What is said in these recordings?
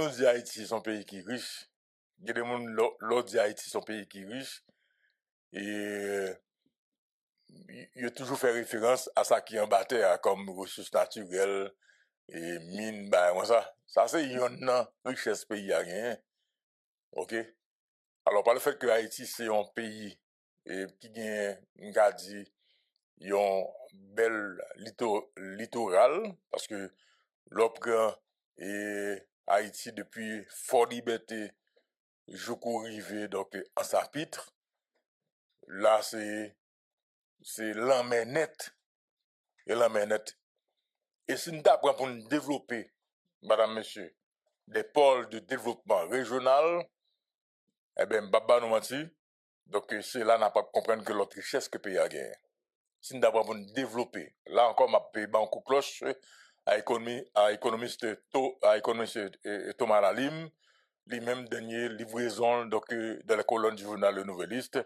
nous dit Haïti son pays qui est riche, il y a des gens l'autre dit Haïti son pays qui est riche, et il a toujours fait référence à ça qui est en bas terre, comme ressources naturelles et mines, bah, ça. Ça, c'est une richesse pays à rien. OK? Alors, par le fait que Haïti, c'est un pays qui gagne, on a dit, un bel littoral, parce que l'opéra et Haïti depuis Fort Liberté, jusqu'au rivé, donc, en Sapitre, là, c'est l'emmenette. Et l'emmenette. Et si nous apprenons pour nous développer, madame, monsieur, des pôles de développement régional, eh bien, baba nous menti. Donc, c'est là, n'a pas comprendre que l'autre richesse que le pays a gagné. Si nous apprenons pour nous développer, là encore, ma pays, un coup cloche à économiste Thomas Lalim, lui-même dernier livraison, donc, dans la colonne du journal Le Nouvelliste,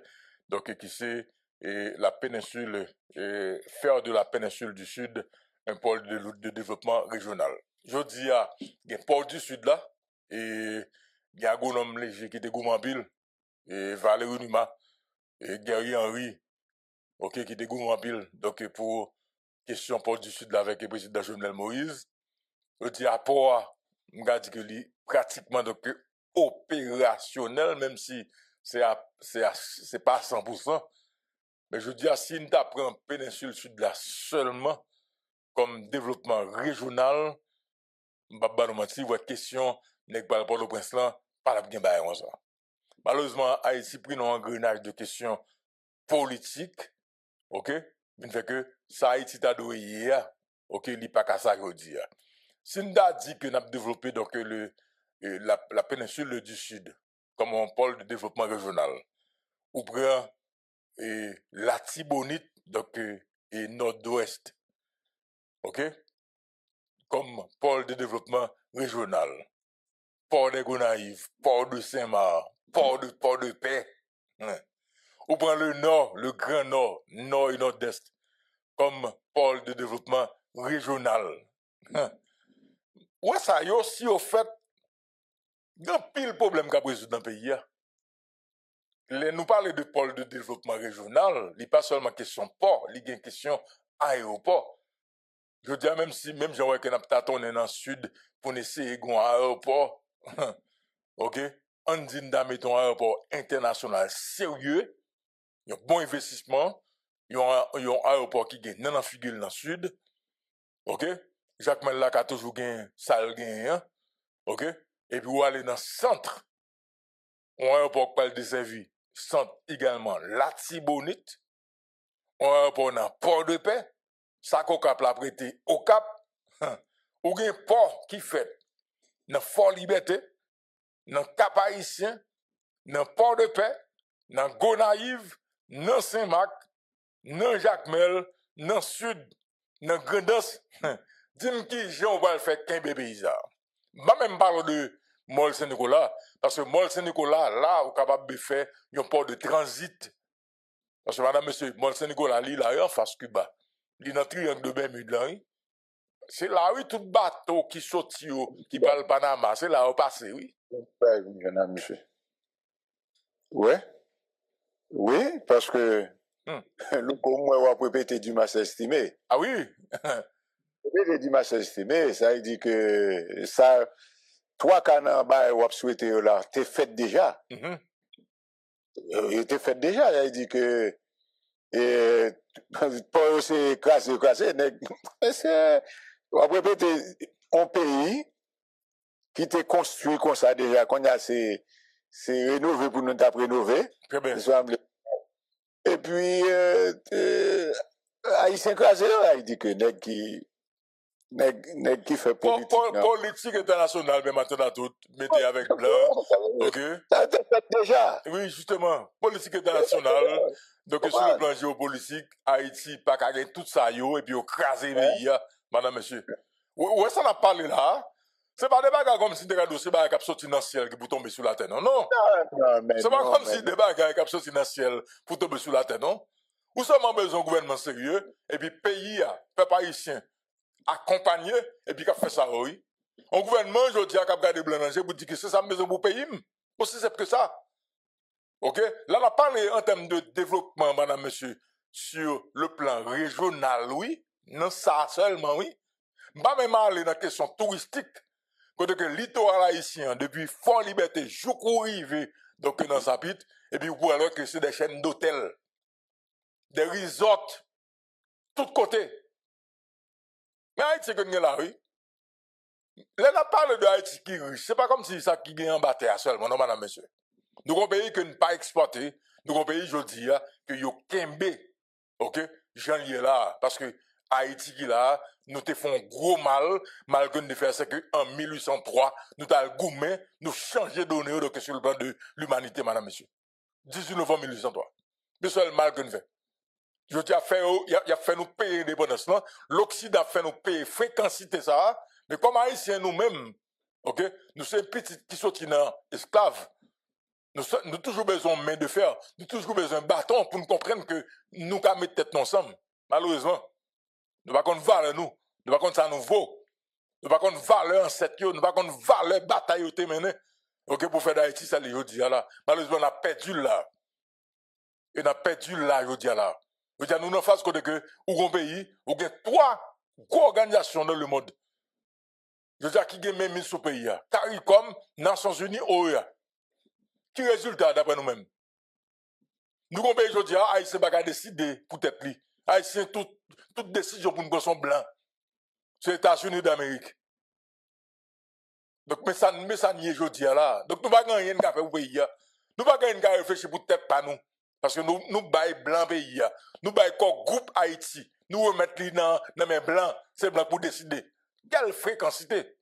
donc, qui c'est, la péninsule, faire de la péninsule du Sud un pôle de développement régional. Je dis, il y a un pôle du Sud là, et il y a un agronome léger qui était Goumambile, et Valérie Numa, et Gary Henry, ok, qui était Goumambile, donc pour question pôle du Sud là avec le président Jovenel Moïse. Je dis, à part, on dit que c'est pratiquement donc, opérationnel, même si c'est pas à 100%. Mais je dis, si nous apprenons péninsule Sud là seulement, comme développement régional, Baba nous menti, votre question n'est pas rapport au prince là, pas la bien bailler ça. Malheureusement, Haïti pris un engrenage de questions politiques, ok? Il fait que ça Haïti t'a doué hier, ok? Il pas qu'à ça que dire. Si nous a dit que nous avons développé donc la péninsule du Sud comme un pôle de développement régional, ou bien la Tibonite donc et Nord-Ouest, ok? Comme pôle de développement régional, port de Gonaïves, port de Saint-Marc, port de Paix. Ou prend le nord, le grand nord, nord et nord-est, comme pôle de développement régional. Ouais, ça y est aussi au fait, il y a pile problème qu'a résoudre dans le pays. Nous parler de pôle de développement régional, il n'est pas seulement question port, il y a une question aéroport. Je dis même si, même j'aimerais qu'on a tâtonné dans le sud pour essayer un aéroport, ok? On dit mettons un aéroport international sérieux, il y a un bon investissement, il y a un aéroport qui gagne dans figure dans le sud, ok? Jacques Mellac a toujours gagné, ça gagne, ok? Et puis, on aller dans le centre, un aéroport qui parle desservi, centre également la Tibonite, un aéroport dans Port-de-Paix, ça qu'on cap la prêté au Cap, ou un port qui fait dans Fort Liberté, dans Cap Haïtien, dans Port-de-Paix, dans Gonaïves, dans Saint-Marc, dans Jacmel, dans Sud, dans Grandas. Dis-moi qui j'en va le faire qu'un bébé Isa. Pas même parler de Mol Saint-Nicolas, parce que Mol Saint-Nicolas, là, vous êtes capable de faire un port de transit. Parce que madame, monsieur, Mol Saint-Nicolas, il est en face Cuba. Il est dans le triangle de Bermude, là, oui. C'est là, oui, tout bateau qui sortit, qui parle Panama, c'est là où passé, oui. Monsieur. Ouais. Oui, parce que le moi, on va répéter du masse estimé. Ah oui? Répéter du masse estimé, ça veut dire que ça, toi, quand on va souhaiter là, t'es fait déjà. T'es fait déjà, ça veut dire que, pas aussi écrasé, on va répéter un pays qui t'est construit comme ça déjà, qu'on a c'est rénové pour nous t'app rénover. Très bien. Et puis, Haïtien écrasé, là, il dit que nèg qui fait politique. Politique internationale, mais maintenant tout, mettez avec blanc, ok? Ça t'est fait déjà. Oui, justement, politique internationale, donc sur le plan géopolitique, Haïti, pas qu'à gagner tout ça, et puis écraser le pays, madame, monsieur. Où est-ce qu'on a parlé là? C'est pas des bagages comme si des dossiers qui sortent dans le ciel qui pour tomber sur la terre, non? Non, c'est pas comme si des bagages qui sortent dans le ciel pour tomber sur la terre, non? Ou seulement besoin d'un gouvernement sérieux, et puis pays, peuple haïtien, accompagné, et puis qu'a fait ça, oui. Un gouvernement, je dis à Cap Gade Blanc, pour dire que c'est ça besoin pour payer. Aussi simple que ça. OK? Là, on a parlé en termes de développement, madame, monsieur, sur le plan régional, oui. Non, ça seulement, oui. Pas même aller dans la question touristique. Côté que le littoral haïtien, depuis Fort Liberté, jusqu'au rive, donc dans sa pite, et puis vous pouvez voir que c'est des chaînes d'hôtels, des resorts, tous côtés. Mais Haïti, c'est que nous là, oui. Là, on parle de Haïti qui est riche. C'est pas comme si ça qui gagne en bataille seulement, non, madame, monsieur. Nous avons un pays que nous pas exploité. Nous avons un pays, je dis, que nous kembe. OK? J'en lié là. Parce que Haïti qui là, nous te font gros mal, malgré nous faire ça que en 1803, nous avons goumé, nous changer d'honneur donc sur le plan de l'humanité, madame, monsieur. 18 novembre 1803. C'est seul mal que nous fait. Je dis, il a fait nous payer des bonus, non? L'Occident a fait nous payer fréquencité ça, mais comme Haïtiens nous-mêmes, OK? Nous sommes petits qui sont esclaves. Nous avons toujours besoin de main de fer, nous avons toujours besoin de bâton pour nous comprendre que nous avons mis tête ensemble. Malheureusement, nous n'avons pas de valeur, nous n'avons pas de ça nous vaut. Nous n'avons pas de valeur en cette nous n'avons pas de valeur bataille au mené. OK, pour faire d'Haïti, ça, les dit là. Malheureusement, on a perdu là. Et on a perdu là, je dis là. Je dis, nous n'avons pas que, ou un pays, ou bien 3 organisations dans le monde. Je dis, qui gagne même ce pays, CARICOM, Nations Unies, OEA. Qui résultat d'après nous-mêmes? Nous, comme pays, je dis, Haïtien va décider pour être lui. Haïtien, toute décision pour nous sont blancs. C'est les États-Unis d'Amérique. Donc, mais ça n'y est, je dis là. Donc, nous ne pouvons pas rien faire pour le pays. Nous ne pouvons pas rien réfléchir pour tête pas nous. Parce que nous baillons blanc pays. Nous baillons comme groupe Haïti. Nous remettons les dans les blancs. C'est blanc pour décider. Quelle fréquencité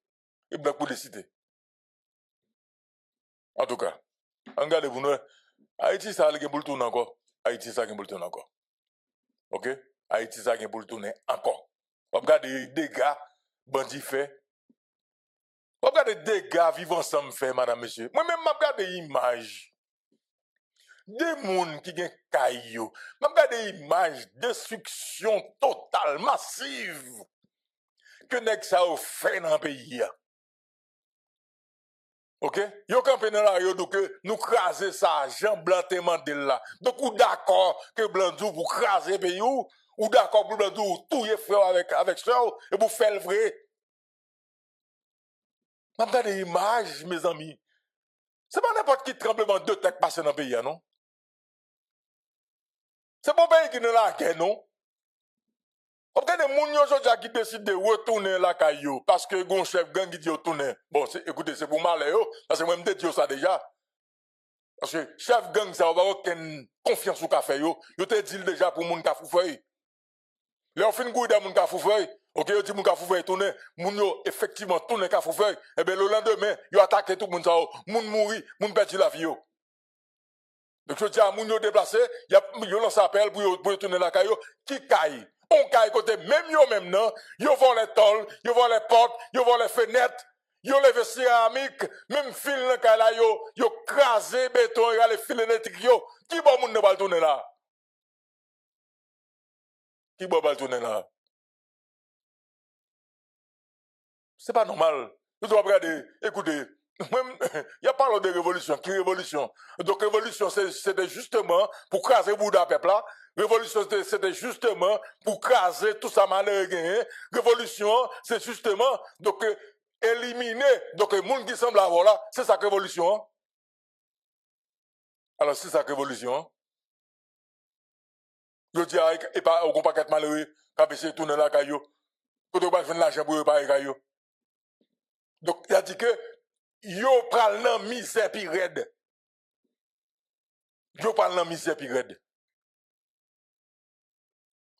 est blanc pour décider? En tout cas, regardez-vous, nous. Haïti, ça a pour le tourner encore. Haïti, ça a pour le tourner encore. OK? Haïti, ça a pour le tourner encore. Regardez les dégâts, bandits fait. Regardez les dégâts vivant ensemble fait, madame, monsieur. Moi-même, je regarde des images. Des gens qui ont caillou. Je regarde des images de destruction totale, massive. Que nèg ça a fait dans le pays. OK? Yo campé dans la rue donc nous craser ça Jean Blanc te mandel là. Donc ou d'accord que Blandou pour craser pays ou d'accord pour Blandou tout est frère avec ça et pour faire le vrai. M'a regardé image mes amis. C'est pas n'importe qui tremblement de terre passé dans le pays non. C'est pas un pays qui n'est là guerre non. Regardez moun yo aujourd'hui qui décide de retourner la caillou parce que gon chef gang qui dit retourner. Bon, écoutez, c'est pour mal yo parce que moi me dit ça déjà. Parce que chef gang ça va aucune confiance au café yo te dit déjà pour moun ka foufeuille. Là on fin gouida moun ka foufeuille. OK, yo dit moun ka foufeuille tourner, moun yo effectivement tourner ka foufeuille. Et ben le lendemain, yo attaqué tout moun ça, moun mouri, moun perdu la vie yo. Donc je dis à moun yo déplacé, yo lance appel pour tourner la caillou qui caille. On caille côté même yo même non, yo vont les tôles, yo vont les portes, yo vont les fenêtres. Yo levé céramique, même fil dans kala yo crasé béton, y a les fils électriques yo. Qui bon moun ne va tourner là? Qui bon va tourner là? C'est pas normal. Nous devons regarder, écoutez, même, il y a pas de révolution. Qui révolution? Donc révolution, c'était justement pour craser Bouddha peuple là. Révolution, c'était justement pour craser tout ça malheur gagné. Révolution, c'est justement, donc, éliminer, donc, le monde qui semble avoir là, c'est sa révolution. Hein? Alors, c'est sa révolution. Hein? Je dis, et pas, au paquet malheureux, quand essayer de tourner la caillou. Quand on va faire l'argent pour réparer caillou. Donc, il a dit que, yo pral nan misère pi red. Yo pral nan misère pi red.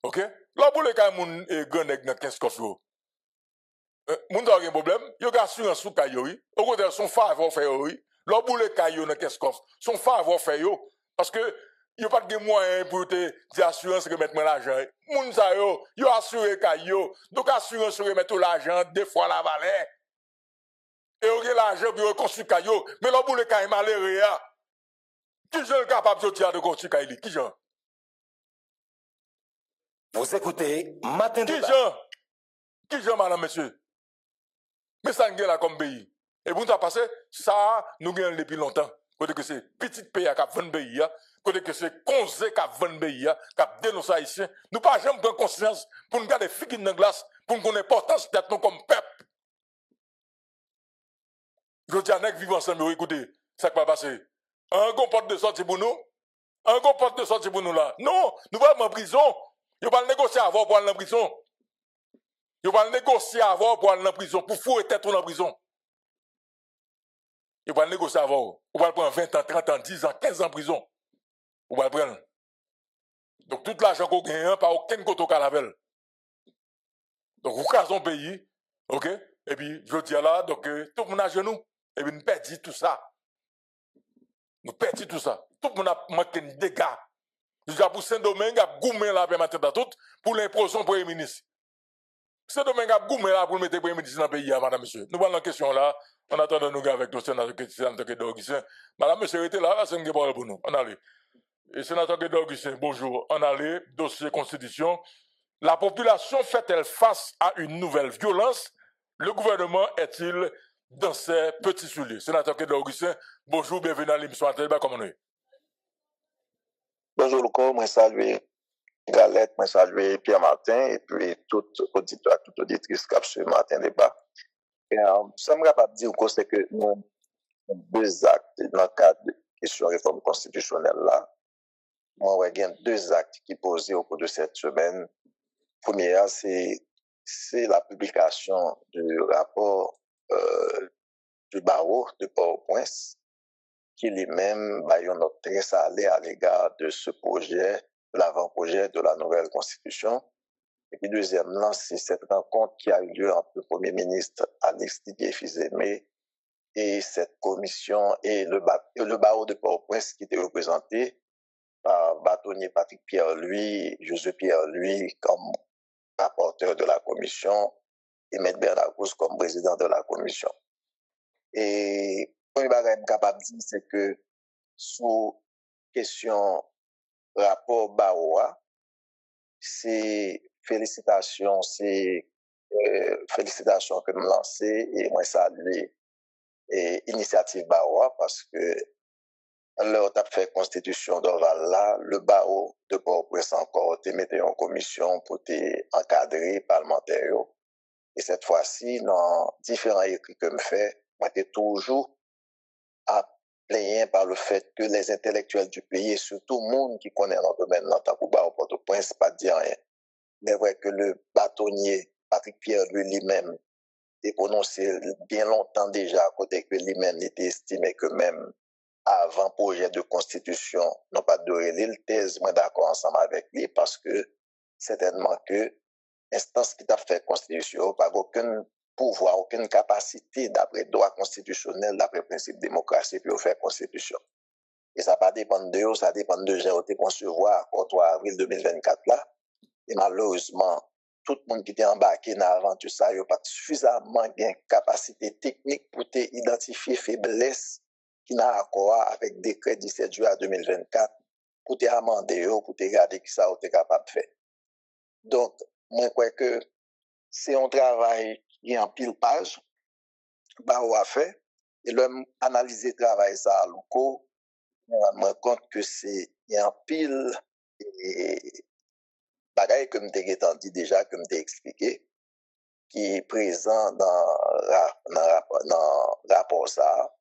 OK? Là, pour les cas, moun grand nèg nan 15 kof yo. Moun ta gen problème, yo ga assurance sou kayo oui. Au contraire, son faveur fait oui. Là, pour les cas, yo nan 15 kof, son faveur fait yo. Parce que, yo pas de moyen pour te di assurance remettre l'argent. Moun sa yo assuré kayo. Donc, assurance remettre l'argent, deux fois la valeur. Et on a l'argent pour reconstruire Kayo. Mais là, pour le cas malheureux, qui est capable de construire Kayo? Qui est? Vous écoutez Matin de Qui est, madame, monsieur? Mais ça nous là comme pays. Et pour nous passer, ça, nous gagnons depuis longtemps. Côté que c'est petit pays qui a 20 pays, côté que c'est conseil qui a 20 pays, qui a dénoncé haïtien. Nous pas jamais prendre conscience pour nous garder figues dans la glace, pour nous connaître l'importance d'être nous comme peuple. Je dis à nous vivons ensemble, écoutez, ça qui va passer. Un gros porte de sortie pour nous, un gros porte de sortie pour nous là. Non, nous allons en prison. Nous allons négocier avant pour aller en prison. Nous allons négocier avant pour aller en prison, pour fouer tête en prison. Vous va négocier avant. Vous va prendre 20 ans, 30 ans, 10 ans, 15 ans en prison. Vous va prendre. Donc, tout l'argent qu'on gagne, pas aucun côté au Calavel. Donc, vous cassez son pays, ok? Et puis, je dis là, donc, tout le monde a genoux. Et puis, nous perdons tout ça. Nous perdons tout ça. Tout le monde a manqué de dégâts. Déjà, pour Saint-Domingue, il y a goumé là, pour l'imposition Premier ministre. Saint-Domingue a goumé là pour mettre le Premier ministre dans le pays, madame, monsieur. Nous allons la question là. On attend de nous avec le sénateur Guédé-Augustin. Madame, monsieur, était là, c'est une parole pour nous. On allait. Et sénateur Guédé-Augustin, bonjour. On allait, dossier constitution. La population fait-elle face à une nouvelle violence? Le gouvernement est-il dans ses petits souliers? Sénateur Guédé-Augustin, bonjour, bienvenue à l'émission Atelier, comment on est? Bonjour, Luco, moi salue Galette, moi salue Pierre Martin, et puis tout auditeur, toute auditrice qui a suivi Martin débat. Ça me capable de dire que c'est que nous avons deux actes dans le cadre de la question de réforme constitutionnelle là. Moi, il y a deux actes qui posés au cours de cette semaine. Première, c'est la publication du rapport du barreau de Port-au-Prince, qui lui-même a une note très salée à l'égard de ce projet, de l'avant-projet de la nouvelle constitution. Et puis deuxièmement, c'est cette rencontre qui a eu lieu entre le Premier ministre Alex Didier-Fils-Aimé et cette commission et le barreau de Port-au-Prince qui était représenté par bâtonnier Patrick Pierre-Louis, José Pierre-Louis comme rapporteur de la commission et M. Bernard Gousse comme président de la commission. Et ce que je suis capable de dire, c'est que sous question rapport Baoua, c'est félicitations que nous lançons et moi saluer l'initiative Baoua parce que leur a fait constitution d'Orval là, le barreau de Port-au-Prince encore te mettait en commission pour encadrer parlementaire. Et cette fois-ci, dans différents écrits que je fais, moi j'étais toujours à plaindre par le fait que les intellectuels du pays, et surtout le monde qui connaît notre domaine, dans Port-au-Prince, pas dire rien. Mais vrai que le bâtonnier Patrick Pierre lui-même est prononcé bien longtemps déjà, à côté que lui-même était estimé que même avant projet de constitution, non pas de l'île thèse, moi d'accord ensemble avec lui, parce que certainement que l'instance qui t'a fait constitution, pas aucun pouvoir, aucune capacité d'après droit constitutionnel, d'après principe de démocratie, pour faire constitution. Et ça pas dépendre de eux, ça dépend de gens qui concevoir au 3 avril 2024 là. Et malheureusement, tout le monde qui était embarqué dans l'aventure, ça, il n'a pas suffisamment de capacité technique pour identifier faiblesse qui n'a accord avec le décret 17 juillet 2024 pour amender, pour regarder qui ça est capable de faire. Donc, moi, je crois que c'est un travail qui est en pile page, on a fait, et l'homme analyser le travail ça à Luco, on me rend compte que c'est en pile et bagaille que je dit déjà, que je expliqué, qui est présent dans le rapport ça,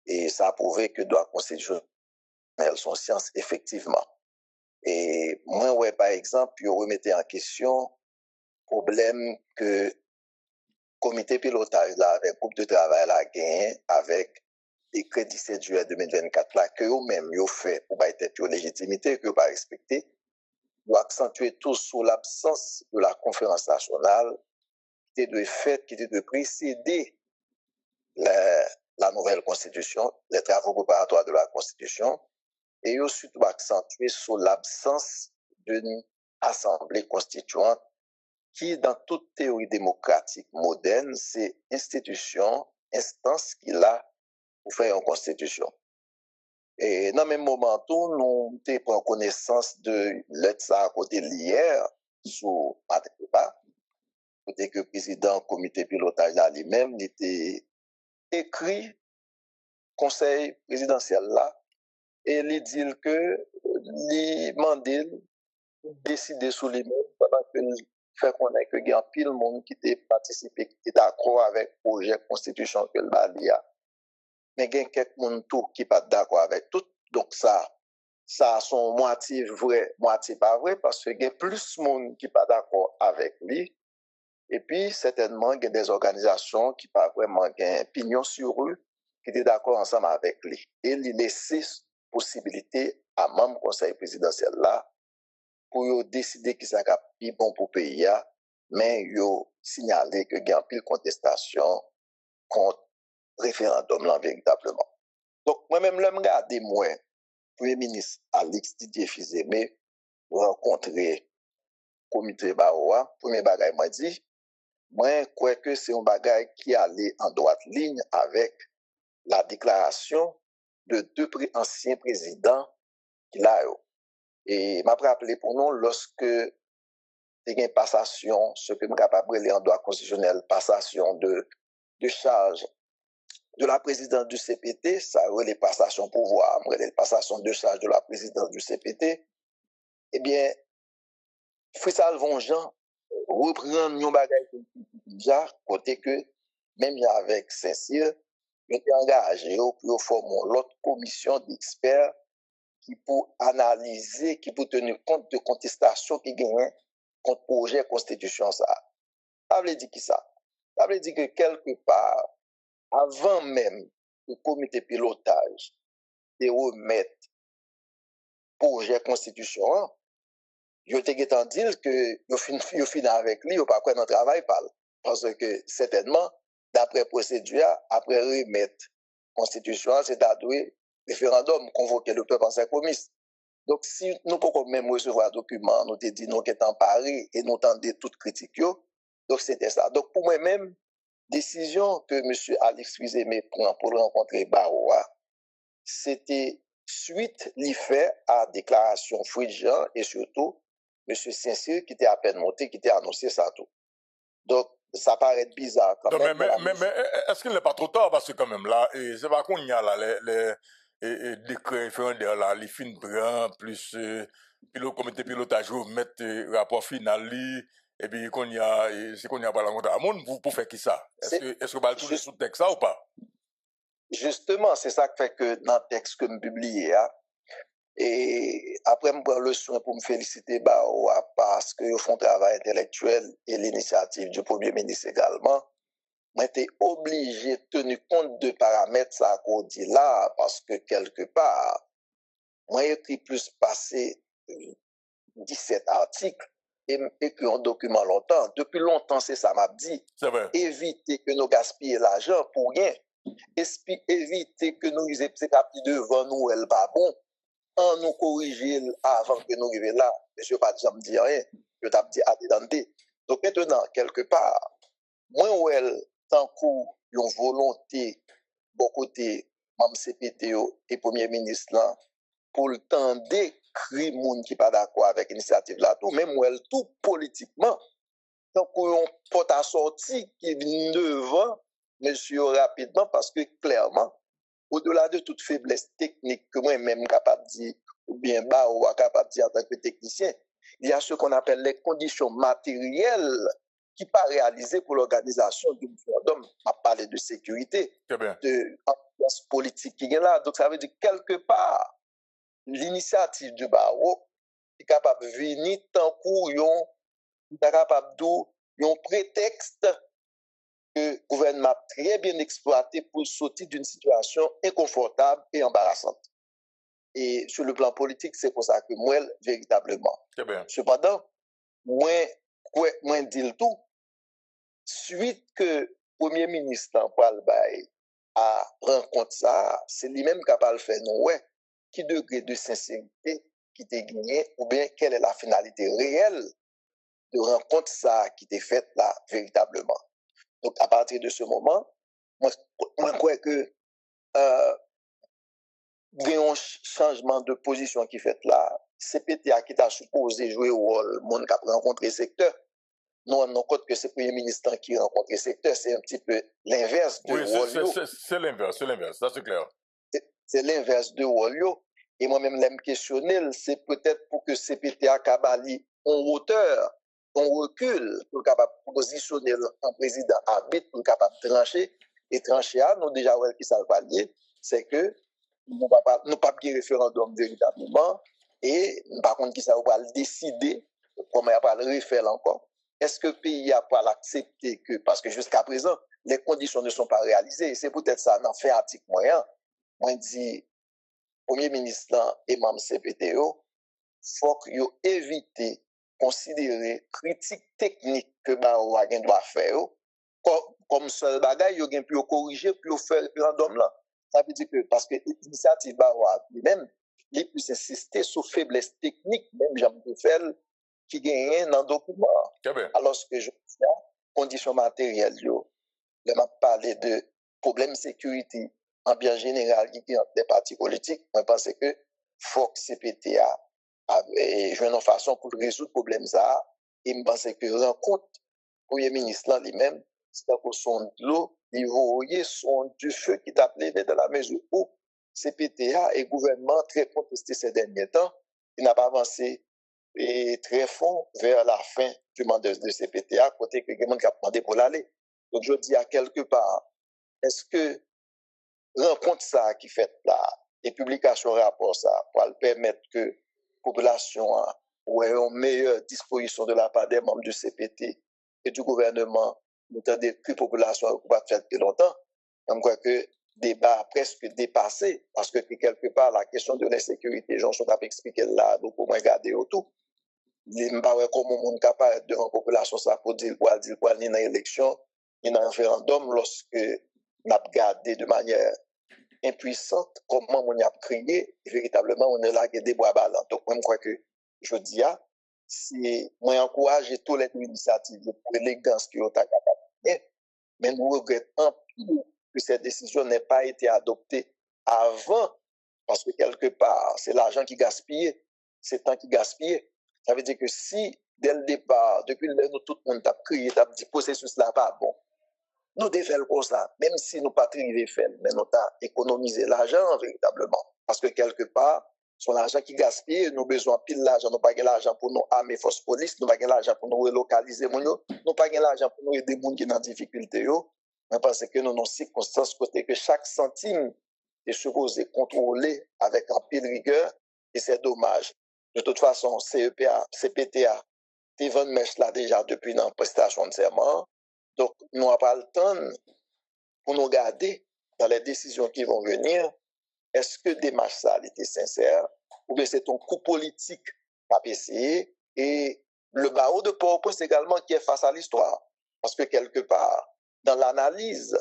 et ça a prouvé que droit constitutionnel sont sciences effectivement. Et moi, ouais, par exemple, je remettais en question problème que comité pilotage là, avec groupe de travail là, gagné avec décret 17 juillet 2024 là, que eux-mêmes, ils ont fait pour être une légitimité que vous pas respecter, vous accentuer tout sur l'absence de la conférence nationale qui était de fait, qui était de précéder la nouvelle constitution, les travaux préparatoires de la constitution, et aussi surtout accentuer sur l'absence d'une assemblée constituante qui, dans toute théorie démocratique moderne, c'est institution, instance qu'il a pour faire une constitution. Et dans le même moment, nous avons connaissance de l'aide à côté l'hier sous Patrick Léba. côté que le président comité pilotage là lui-même, il était écrit conseil présidentiel là, et il dit que il mandé décider sous lui-même pendant que fait connaître que il y a pile monde qui était participé, qui était d'accord avec le projet de constitution que le Bali a. Mais il y a quelques monde tout qui pas d'accord avec tout. Donc ça son moitié vrai, moitié pas vrai, parce que il y a plus de monde qui pas d'accord avec lui. Et puis, certainement, il y a des organisations qui pas vraiment un pignon sur eux, qui étaient d'accord ensemble avec lui. Et il laisse possibilité à membre conseil présidentiel là pour décider qui ça est bon pour le pays, mais yo signaler que il y a une contestation contre le référendum là véritablement. Donc, moi-même, je regarde moi, Premier ministre Alex Didier Fils-Aimé, rencontrer le comité Baroa, premier bagay m'a dit, moi, je crois que c'est un bagay qui allait en droite ligne avec la déclaration de deux anciens présidents qu'il a eu. Et m'a rappelé pour nous, lorsque il y a une passation, ce que je suis capable de en droit constitutionnel, passation de charge de la présidente du CPT, ça les passations pouvoir, les passations de charge de la présidente du CPT, eh bien, Frissal Vonjean reprend un bagage déjà, côté que, même avec Saint-Cyr, il était engagé pour former l'autre commission d'experts qui pour analyser, qui pour tenir compte de contestation qui gagne contre le projet de constitution. Ça veut dire qui ça? Ça veut dire que quelque part, avant même le comité pilotage de remettre le projet de constitution, yo te getan dit que yo fin avec lui, yo pas quoi dans travail parle. Parce que certainement, d'après procédure, après remettre constitution, c'est à dire référendum convoquer le peuple en sa commise. Donc, si nous pouvons même recevoir un document, nous te dit nous qui sommes parés et nous tendons toute critique, donc c'était ça. Donc, pour moi-même, décision que M. Alex Fils-Aimé prend pour rencontrer Baroa, c'était suite l'effet à déclaration Fridjan et surtout M. Saint-Cyr qui était à peine monté, qui était annoncé ça tout. Donc, ça paraît bizarre quand même. Mais est-ce qu'il n'est pas trop tard? Parce que quand même là, c'est pas qu'on y a là, les décrets référendaires là, les fins brans, plus puis le comité pilotage mettre rapport final, et puis qu'on y a, c'est qu'on y a pas la montre à monde pour faire qui ça? Est-ce que va tout sous texte ça ou pas? Justement, c'est ça qui fait que dans le texte que je publié, et après, je prends le soin pour me féliciter parce qu'ils font un travail intellectuel et l'initiative du Premier ministre également. Moi, j'étais obligé de tenir compte de paramètres ça qu'on dit là, parce que quelque part, moi, j'ai écrit plus passé 17 articles et écrit un document longtemps. Depuis longtemps, c'est ça m'a dit. Éviter que nous gaspillions l'argent pour rien. Éviter que nous usions devant nous, elle pas bon. En nous corriger avant que nous arrivions là, monsieur pas déjà me dire rien, je t'ai dit attendez. Donc maintenant, quelque part, moi ou elle, tant qu'il y a une volonté, bon côté, même CPT et Premier ministre là, pour le temps d'écrire moun qui pas d'accord avec l'initiative là, tout, même ou elle, tout politiquement, tant qu'il y a un porte à sortir qui vient devant, monsieur rapidement, parce que clairement, au-delà de toute faiblesse technique que moi-même capable de dire, ou bien bas ou capable de dire en tant que technicien, il y a ce qu'on appelle les conditions matérielles qui ne sont pas réalisées pour l'organisation du référendum. On a parlé de sécurité, de ambiance politique qui est là. Donc ça veut dire quelque part, l'initiative du barreau est capable de venir tant qu'on est capable d'un prétexte que le gouvernement a très bien exploité pour sortir d'une situation inconfortable et embarrassante. Et sur le plan politique, c'est pour ça que moi, véritablement. Cependant, moi dis le tout, suite que le Premier ministre a rencontré ça, c'est lui-même capable de faire nous, qui degré de sincérité qui était gagné, ou bien quelle est la finalité réelle de rencontre ça qui était faite là, véritablement. Donc, à partir de ce moment, moi je crois que il y a un changement de position qui fait là. CPTA qui t'a supposé jouer au rôle, monde qui a rencontré le secteur, nous rendons compte que c'est le Premier ministre qui rencontre le secteur, c'est un petit peu l'inverse de Wolio. C'est l'inverse, ça c'est clair. C'est l'inverse de Wolio. Et moi-même, l'aime questionner, c'est peut-être pour que CPTA Kabali en hauteur, on recule pour capable positionner un président arbitre pour capable trancher. Et trancher, nous déjà, qui ça va lier, c'est que nous pas bien référendum véritablement. Et par contre, qui ça va décider, comment il va le refaire encore. Est-ce que le pays n'a pas l'accepté que, parce que jusqu'à présent, les conditions ne sont pas réalisées. C'est peut-être ça, dans fait article moyen. Moi, je dis, Premier ministre et membre CPTO, il faut qu'ils évitent considérer critique technique que Baroua doit faire comme seul bagage, ils ont pu corriger puis faire le référendum là. Ça veut dire que parce que l'initiative Baroua lui-même, il peut insister sur faiblesse technique, même Jean-Pierre Fel, qui gagne dans le document. Alors que je dis, conditions matérielles, je m'a parlé de problèmes de sécurité en bien général qui est des partis politiques. Je pense que faut que CPTA jouer une façon pour résoudre le problème ça. Et je pense que rencontre Premier ministre lui-même, c'est pour son de l'eau, il voyait son du feu qui t'a levé dans la mesure où CPTA et le gouvernement très contesté ces derniers temps, il n'a pas avancé et très fond vers la fin du mandat de CPTA, côté que le monde a demandé pour l'aller. Donc je dis à quelque part, est-ce que rencontre ça qui fait là, et publication rapport ça, pour permettre que la population ait une meilleure disposition de la part des membres du CPT et du gouvernement, nous avons que la population va faire depuis longtemps. Je crois que le débat a presque dépassé, parce que quelque part, la question de l'insécurité, j'en suis expliqué là, donc pour moi, regarder autour. Il ne pas comment on est capable devant la population ça pour dire quoi, ni dans l'élection, ni dans le référendum, lorsque on a gardé de manière impuissante comment on a crié, véritablement on est là qui des bois ballants. Donc moi je crois que je dis si moi encourage toutes les initiatives pour l'élégance qui ont été capables, mais nous regrettons que cette décision n'ait pas été adoptée avant, parce que quelque part c'est l'argent qui gaspillé, c'est le temps qui gaspillé. Ça veut dire que si dès le départ, depuis le nous tout le monde a crié, a dit processus là pas bon. Nous devons faire comme ça, même si nous pas arrivé faire, mais nous avons économisé l'argent véritablement. Parce que quelque part, son argent qui gaspille, nous avons besoin pile l'argent, nous n'avons pas l'argent pour nous armer force police, nous n'avons pas l'argent pour nous relocaliser, nous n'avons pas l'argent pour nous aider les gens qui sont en difficulté. Mais parce que nous avons circonstances côté que chaque centime est supposé contrôler avec un pile rigueur, et c'est dommage. De toute façon, CPTA, Steven Mesh là déjà depuis la prestation de serment. Donc, nous n'avons pas le temps pour nous garder dans les décisions qui vont venir. Est-ce que démarche ça a été sincère ou bien c'est un coup politique à essayer et le barreau de Port-au-Prince également qui est face à l'histoire. Parce que quelque part, dans l'analyse,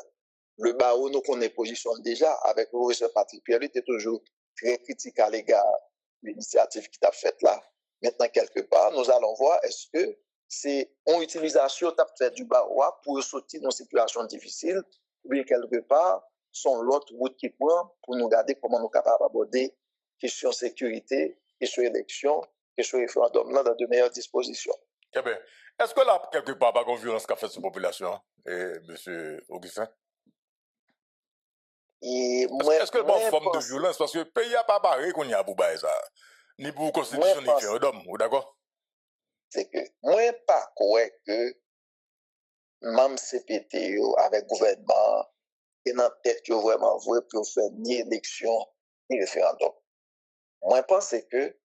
le barreau nous connaît position déjà avec le professeur Patrick Pierre, il était toujours très critique à l'égard de l'initiative qui t'a faite là. Maintenant, quelque part, nous allons voir est-ce que c'est une utilisation du barois pour sortir dans une situation difficile, ou bien quelque part, sont l'autre route qui prend pour nous garder comment nous sommes capables d'aborder question sécurité, question élection, question référendum là dans de meilleures dispositions. Eh bien, est-ce que là, quelque part, pas de violence qu'a fait cette population, M. Augustin? Est-ce que bon forme de violence, parce que le pays n'a pas barré qu'on y a pour ça, ni pour constitution, ni référendum, ou d'accord? C'est que moi pas correct que même CPT avec le gouvernement et dans tête vraiment vrai pour faire ni élection ni référendum. Moi pense que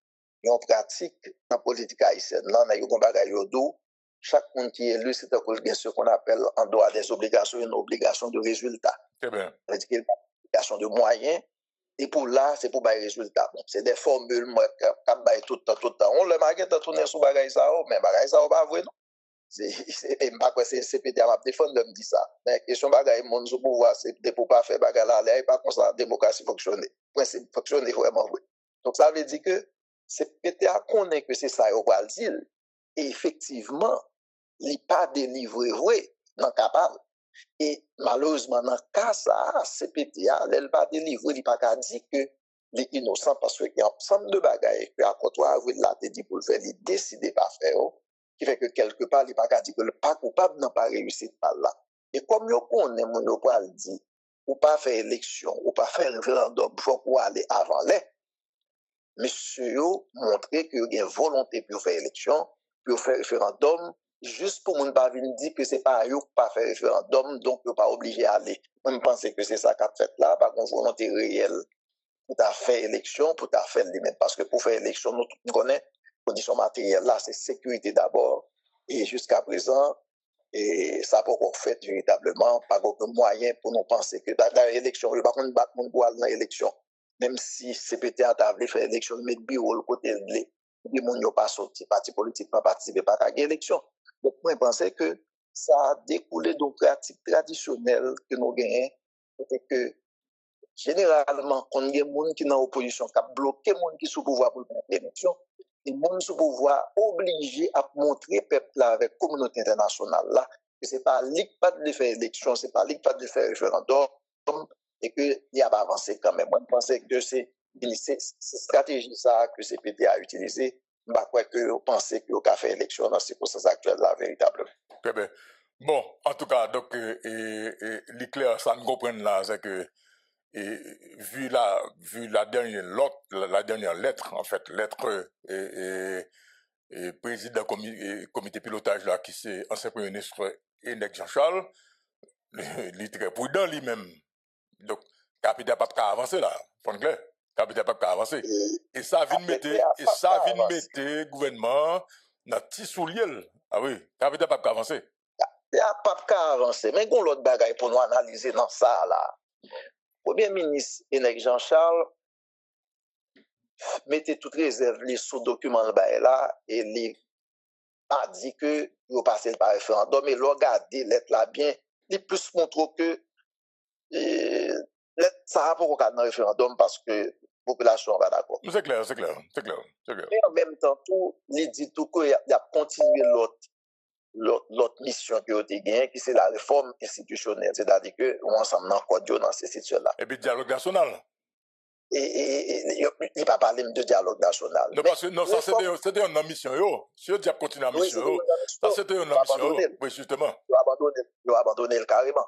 en pratique dans la politique haïtienne là on a eu un bagage d'eau chaque monde qui est élu c'est ce qu'on appelle en droit des obligations une obligation de résultat. C'est bien. C'est-à-dire qu'il y a une obligation de moyens. Et pour là, c'est pour les résultats. Bon, c'est des formules, moi, qui tout le temps. On le marque de tourner sur bagay ça, mais bagay ça, pas vrai, non? Et pas que c'est CPT à défendre, me dit ça. Mais question bagay, mon sous pouvoir, c'est pour pas faire bagay là, et pas comme ça, la démocratie fonctionne. Principe fonctionne vraiment vrai. Donc, ça veut dire que CPT a connaît que c'est ça, au va dire. Et effectivement, il n'est pas délivré vrai, non capable. Et malheureusement, dans le cas ça, CPTA, elle va délivrer, il va pas dire que les innocents parce qu'il y a un ensemble de bagages que à côté avril là, dit pour le faire, il décide pas faire, qui fait que quelque part, il n'est pas qu'à dire que le pas coupable n'a pas réussi par là. Et comme nous connaissons, mon pas dit, ou pas faire élection, ou pas faire référendum, il faut aller avant les. Monsieur montrer qu'il y a une volonté pour faire élection, pour faire référendum, juste pour ne pas venir dire que c'est pas eux qui pas faire référendum, donc ils pas obligé à aller. Moi, je pense que c'est ça qu'a fait là, par une volonté réelle pour faire élection, pour faire lui-même. Parce que pour faire élection, nous connaissons conditions matérielles là, c'est sécurité d'abord. Et jusqu'à présent, et ça n'a pas encore fait véritablement, pas aucun moyen pour nous penser que dans l'élection, il n'y a pas de battre mon bois dans l'élection. Même si CPT a voulu faire élection, mais le bureau, le côté de les gens n'ont pas sorti, parti politique pas participé, pas à l'élection. Donc, moi, je pensais que ça a découlé d'une pratique traditionnelle que nous gagnons, c'est que généralement, quand il y a des gens qui sont dans l'opposition, qui ont bloqué les gens qui sont sous pouvoir pour l'élection, les gens sous pouvoir obligés à montrer peuple avec la communauté internationale là, que ce n'est pas l'IC pas de faire élection, ce n'est pas l'IC pas de faire référendum, et qu'il n'y a pas avancé quand même. Moi, je pensais que c'est stratégie ça que CPT a utilisée. Je crois que vous pensez que vous avez fait élection dans ces circonstances actuelles là, véritablement. Très bien. Bon, en tout cas, donc, l'éclair, ça nous comprend là, c'est que, vu la dernière lettre, en fait, lettre et président comité pilotage là, qui c'est ancien premier ministre Enec Jean-Charles, il est très prudent lui-même. Donc, capitaine pas de avancer là, point clair. Capitaine pas de avancer. Et ça vient mettre le gouvernement dans petit soulier. Ah oui, capitaine pas de avancer. Il n'y a pas de avancer. Mais il y a l'autre bagaille pour nous analyser dans ça là. Premier ministre Enec Jean-Charles mettait toutes les réserves sous document là et il a dit que il passé par référendum et regardez lettre là bien, il plus montre que ça n'a pas aucun référendum parce que la population va d'accord. C'est clair. Mais en même temps, il dit tout qu'il a continué l'autre mission qui a été gagnée, qui c'est la réforme institutionnelle. C'est-à-dire qu'on ensemble dans ces situations-là. Et puis dialogue national. Et il ne pas parler de dialogue national. Non, parce que non, ça c'était une mission. Si on dit continuer la mission, ça c'était une mission. Oui, justement. Ils ont abandonné le carrément.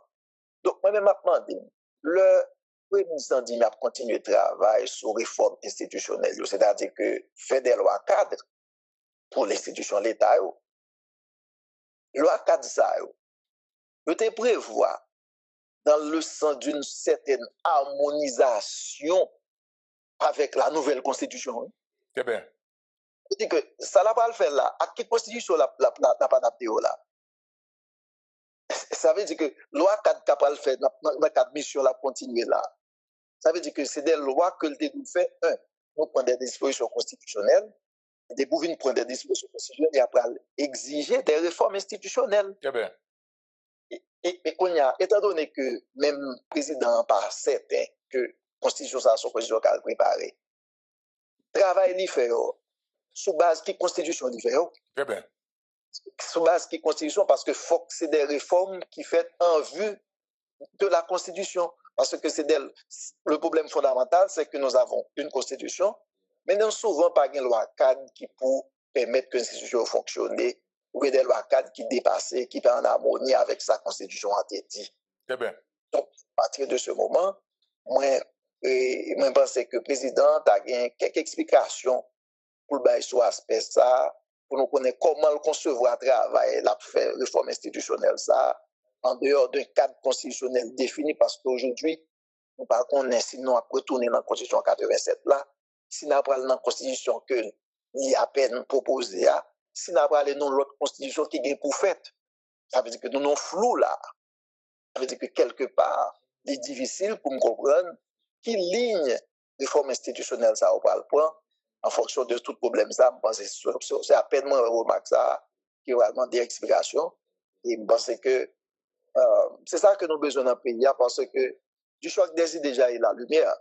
Donc, moi-même, je me demande, le Premier ministre dit qu'il a continué le travail sur réforme institutionnelle, c'est-à-dire que fait des lois cadres pour l'institution de l'État. Loi cadre ça, je te prévois dans le sens d'une certaine harmonisation avec la nouvelle constitution. Très bien. Je dis que ça n'a pas le faire là. À quelle constitution n'a pas adapté là? Ça veut dire que loi cadre n'a pas le faire, dans cadre mission la continuer là. Ça veut dire que c'est des lois que le dédout fait, nous prenons des dispositions constitutionnelles, des bouvines prennent des dispositions constitutionnelles et après exiger des réformes institutionnelles. Très bien. Et qu'on y a, étant donné que même le président pas certain que la constitution, ça, son constitution qu'elle préparée, travail l'y fait, sous base qui constitution l'y fait. Très bien. Sous base qui constitution, parce que faut que c'est des réformes qui fait en vue de la constitution. Parce que c'est le problème fondamental, c'est que nous avons une constitution, mais nous souvent pas une loi cadre qui pour permettre que l'institution fonctionne, ou des lois cadres qui dépassent, qui sont en harmonie avec sa constitution interdite. Très bien. Donc, à partir de ce moment, moi, je pense que le président a gagné quelques explications pour le bail sur l'aspect ça, pour nous connaître comment le concevoir travail, la réforme institutionnelle ça, en dehors d'un cadre constitutionnel défini, parce qu'aujourd'hui, nous ne connaissons pas si nous avons retourné dans la Constitution 87 là, si nous avons dans la Constitution que il a peine proposé, si nous avons allé dans l'autre Constitution qui est pour fait. Ça veut dire que nous sommes flous là. Ça veut dire que quelque part, il est difficile pour me comprendre quelle ligne réforme institutionnelle ça va le point en fonction de tout problème ça. C'est à peine moi remarque ça qui va demander explication. Et je pense que c'est ça que nous avons besoin d'un pays parce que du choc des idées déjà il la lumière.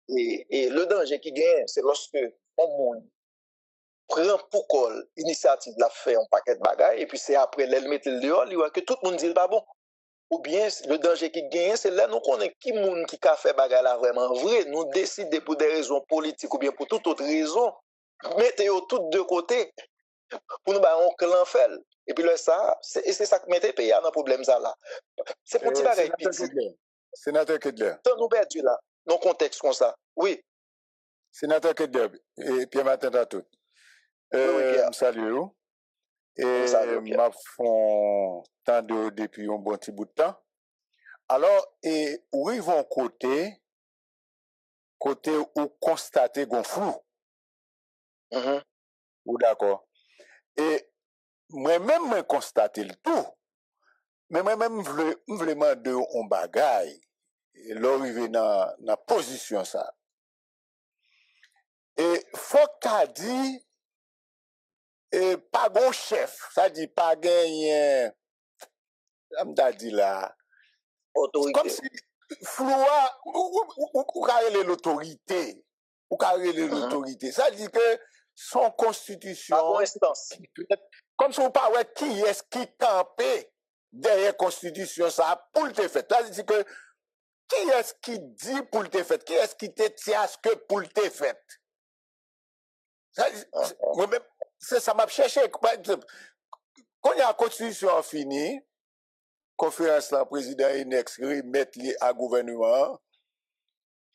Et le danger qui gagne, c'est lorsque on monde prend pour col initiative de la faire un paquet de bagages et puis c'est après elle mettre le dehors, il voit que tout le monde dit pas bon. Ou bien le danger qui gagne, c'est là nous connaissons qui monde qui a fait bagages là vraiment vrai, nous décider pour des raisons politiques ou bien pour toute autre raison, mettez-vous tous de côté. pour nous bah on clan fait. Et puis là ça, c'est ça qui mettait pays dans problème ça là. C'est pour petit bagage petit. Sénateur Kedler. Tant nous perdu là, dans contexte comme ça. Oui. Sénateur Kedler, et Pierre Martin à tout. Oui, Pierre. Salut. Et m'a font tant de depuis un bon petit bout de temps. Alors, et où ils vont côté où constater qu'on flou. Ou d'accord. Et moi-même, je constate le tout. Mais moi-même, je veux demander un bagage. Et l'arriver dans la position ça. Et faut que tu as dit, et pas bon chef, ça dit pas gagné, comme tu as dit là. Autorité. Comme si floua, ou carrer l'autorité. Ou carrer l'autorité. Ça dit que son constitution. Pas bon instance. Comme si on parlait qui est-ce qui campait derrière constitution ça pour le fait. Ça dit que qui est-ce qui dit pour le fait? Qui est-ce qui te tient à ce que pour le fait? C'est ça m'a cherché. Quand il y a la constitution finie, conférence la président Inex remettre à gouvernement,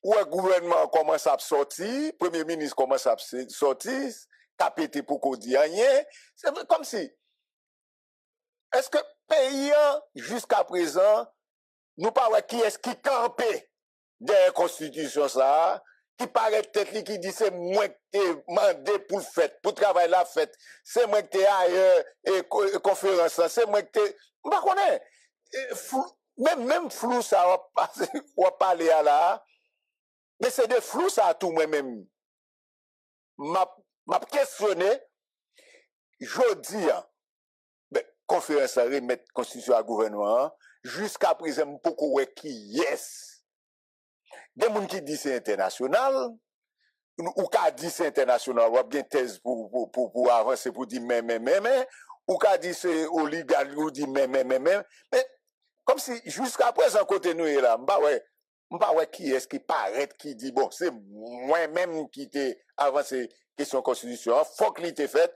ou un gouvernement commence à sortir, premier ministre commence à sortir, capété pour qu'on dise rien. C'est comme si, est-ce que payant jusqu'à présent, nous parlons qui est-ce qui campait derrière la constitution ça, qui paraît tête qui dit c'est moi qui t'ai mandé pour le fait, pour travailler la fête, c'est moi qui t'ai ailleurs, et conférence là, c'est moi qui t'ai, je ne connais pas. Même flou ça va parler à là, mais c'est des flous ça tout moi-même. M'a questionné, je dis, ben, conférence à remettre constitution à gouvernement, jusqu'à présent, beaucoup qui yes. Des gens qui disent c'est international, ou qui disent c'est international, ou bien thèse pour avancer, pour dire mais, ou qui disent c'est oligarque, ou dit mais, comme si jusqu'à présent, côté nous est là, m'pa qui est-ce qui paraît, qui dit bon, c'est moi-même qui t'ai avancé question constitution, faut que l'ait fait.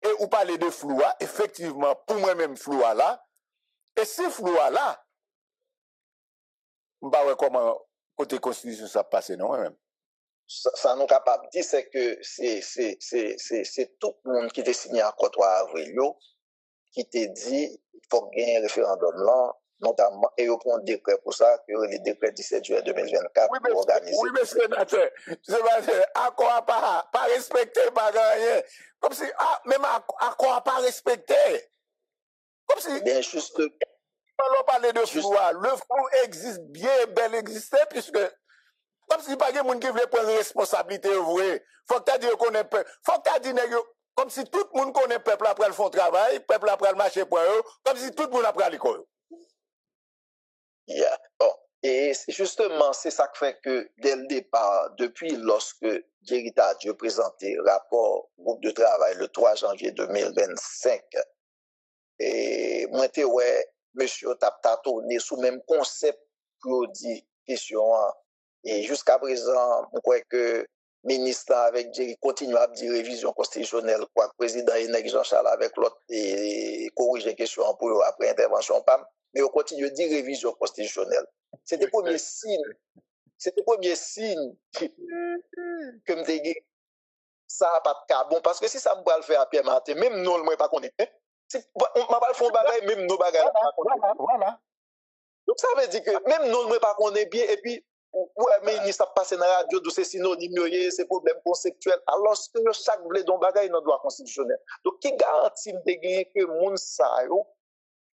Et ou parler de flou, effectivement, pour moi-même flou là, et si flou là, m'pa comment côté constitution ça passe non même. Ça nous capable de dire c'est que c'est tout le monde qui t'a signé à 3 avril qui t'a dit il faut gagner un référendum là, notamment et il prend un décret pour ça que le décret 17 juillet 2024 pour organiser. Oui mais sénateur, accord pas respecté pas rien. Comme si même accord pas respecté. Comme si bien juste on parler de flou, le flou existe bien bel existé puisque comme si pas de monde qui veut prendre responsabilité vrai. Faut que tu dire qu'on est peuple. Faut que tu dire comme si tout le monde connaît peuple après le font travail, peuple après le marché pour eux, comme si tout le monde après l'école. Yeah. Bon. Et justement, c'est ça qui fait que dès le départ, depuis lorsque Jerry Tadieu présenté le rapport groupe de travail le 3 janvier 2025, et moi, monsieur Taptato, sous même concept pour dire question. Et jusqu'à présent, je crois que le ministre avec Jerry continue à dire révision constitutionnelle, quoi, le président Inek Jean-Charles avec l'autre et corriger question pour après intervention PAM, mais on continue à dire révision constitutionnelle. C'était le premier signe. C'était le premier signe que me dit ça n'a pas de cas bon. Parce que si ça me va le faire à Pierre Martin, même nous, on ne pas connaître. On ne va pas le faire bagaille, même nos bagailles. Voilà. Donc ça veut dire que même nous, on ne pas connaître bien, et puis, ouais, mais il n'y a pas passé dans la radio, c'est synonyme, c'est problème conceptuel. Alors que chaque blé dont bagaille dans le droit constitutionnel. Donc, qui garantit que moun sa yo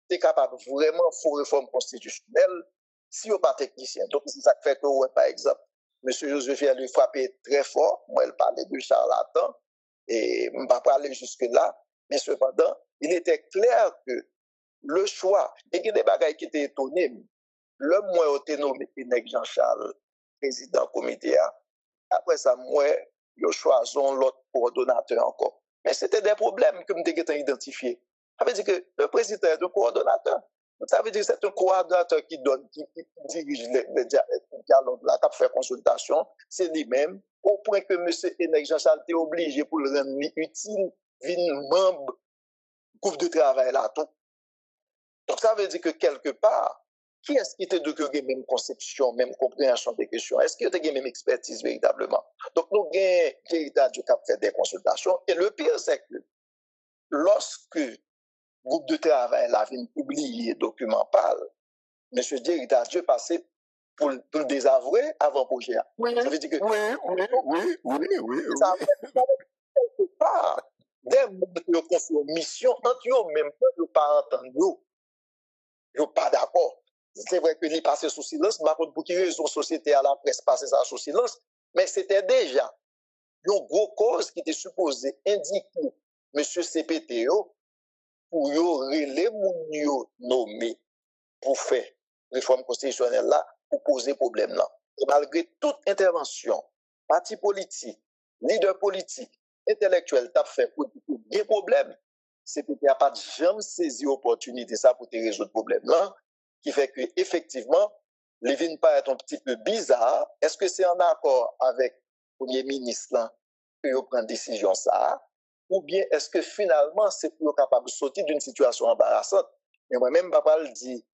est capable vraiment de faire une réforme constitutionnelle si on pas technicien. Donc, c'est ça qui fait que, ouais, par exemple, M. Joseph lui frappé très fort. Moi, il parlait de charlatan. Et je ne vais pas parler jusque-là. Mais cependant, il était clair que le choix, et qu'il y a des bagailles qui étaient étonnés, le moi au nommé Inek Jean-Charles, président comité, après ça, moi, je choisis l'autre coordonnateur encore. Mais c'était des problèmes que je m'étais identifié. Ça veut dire que le président est un coordonnateur. Ça veut dire que c'est un coordonnateur qui dirige le dialogue là, qui fait consultation, c'est lui-même, au point que M. Inek Jean-Charles était obligé pour le rendre utile vin membre groupe de travail là tout. Donc ça veut dire que quelque part, qui est-ce qui était de que même conception, même compréhension des questions? Est-ce qu'il y a une même expertise véritablement? Donc nous avons Thierry Dieu qui a fait des consultations. Et le pire, c'est que lorsque le groupe de travail a publié document parle, M. Thierry Dieu passait pour le désavouer avant le projet. Oui, ça veut dire que oui. ça fait quelque part des membres qui ont confié une mission entre eux, même pas ne pas entendre. Ils ne sont pas d'accord. C'est vrai que les passé sous silence, mais pour qui raison société à la presse passer ça sous silence, mais c'était déjà une grosse cause qui était supposée indiquer M. CPTO pour les gens nommés pour faire réforme constitutionnelle là, pour poser problème là. Et malgré toute intervention, parti politique, leader politique, intellectuel, t'a fait pour des problèmes, CPT n'a pas jamais saisi l'opportunité ça pour te résoudre le problème là, qui fait que effectivement, les vignes paraissent un petit peu bizarre. Est-ce que c'est en accord avec le Premier ministre là que vous prenez décision ça, ou bien est-ce que finalement c'est pour capable de sortir d'une situation embarrassante? Mais moi-même, papa le dit,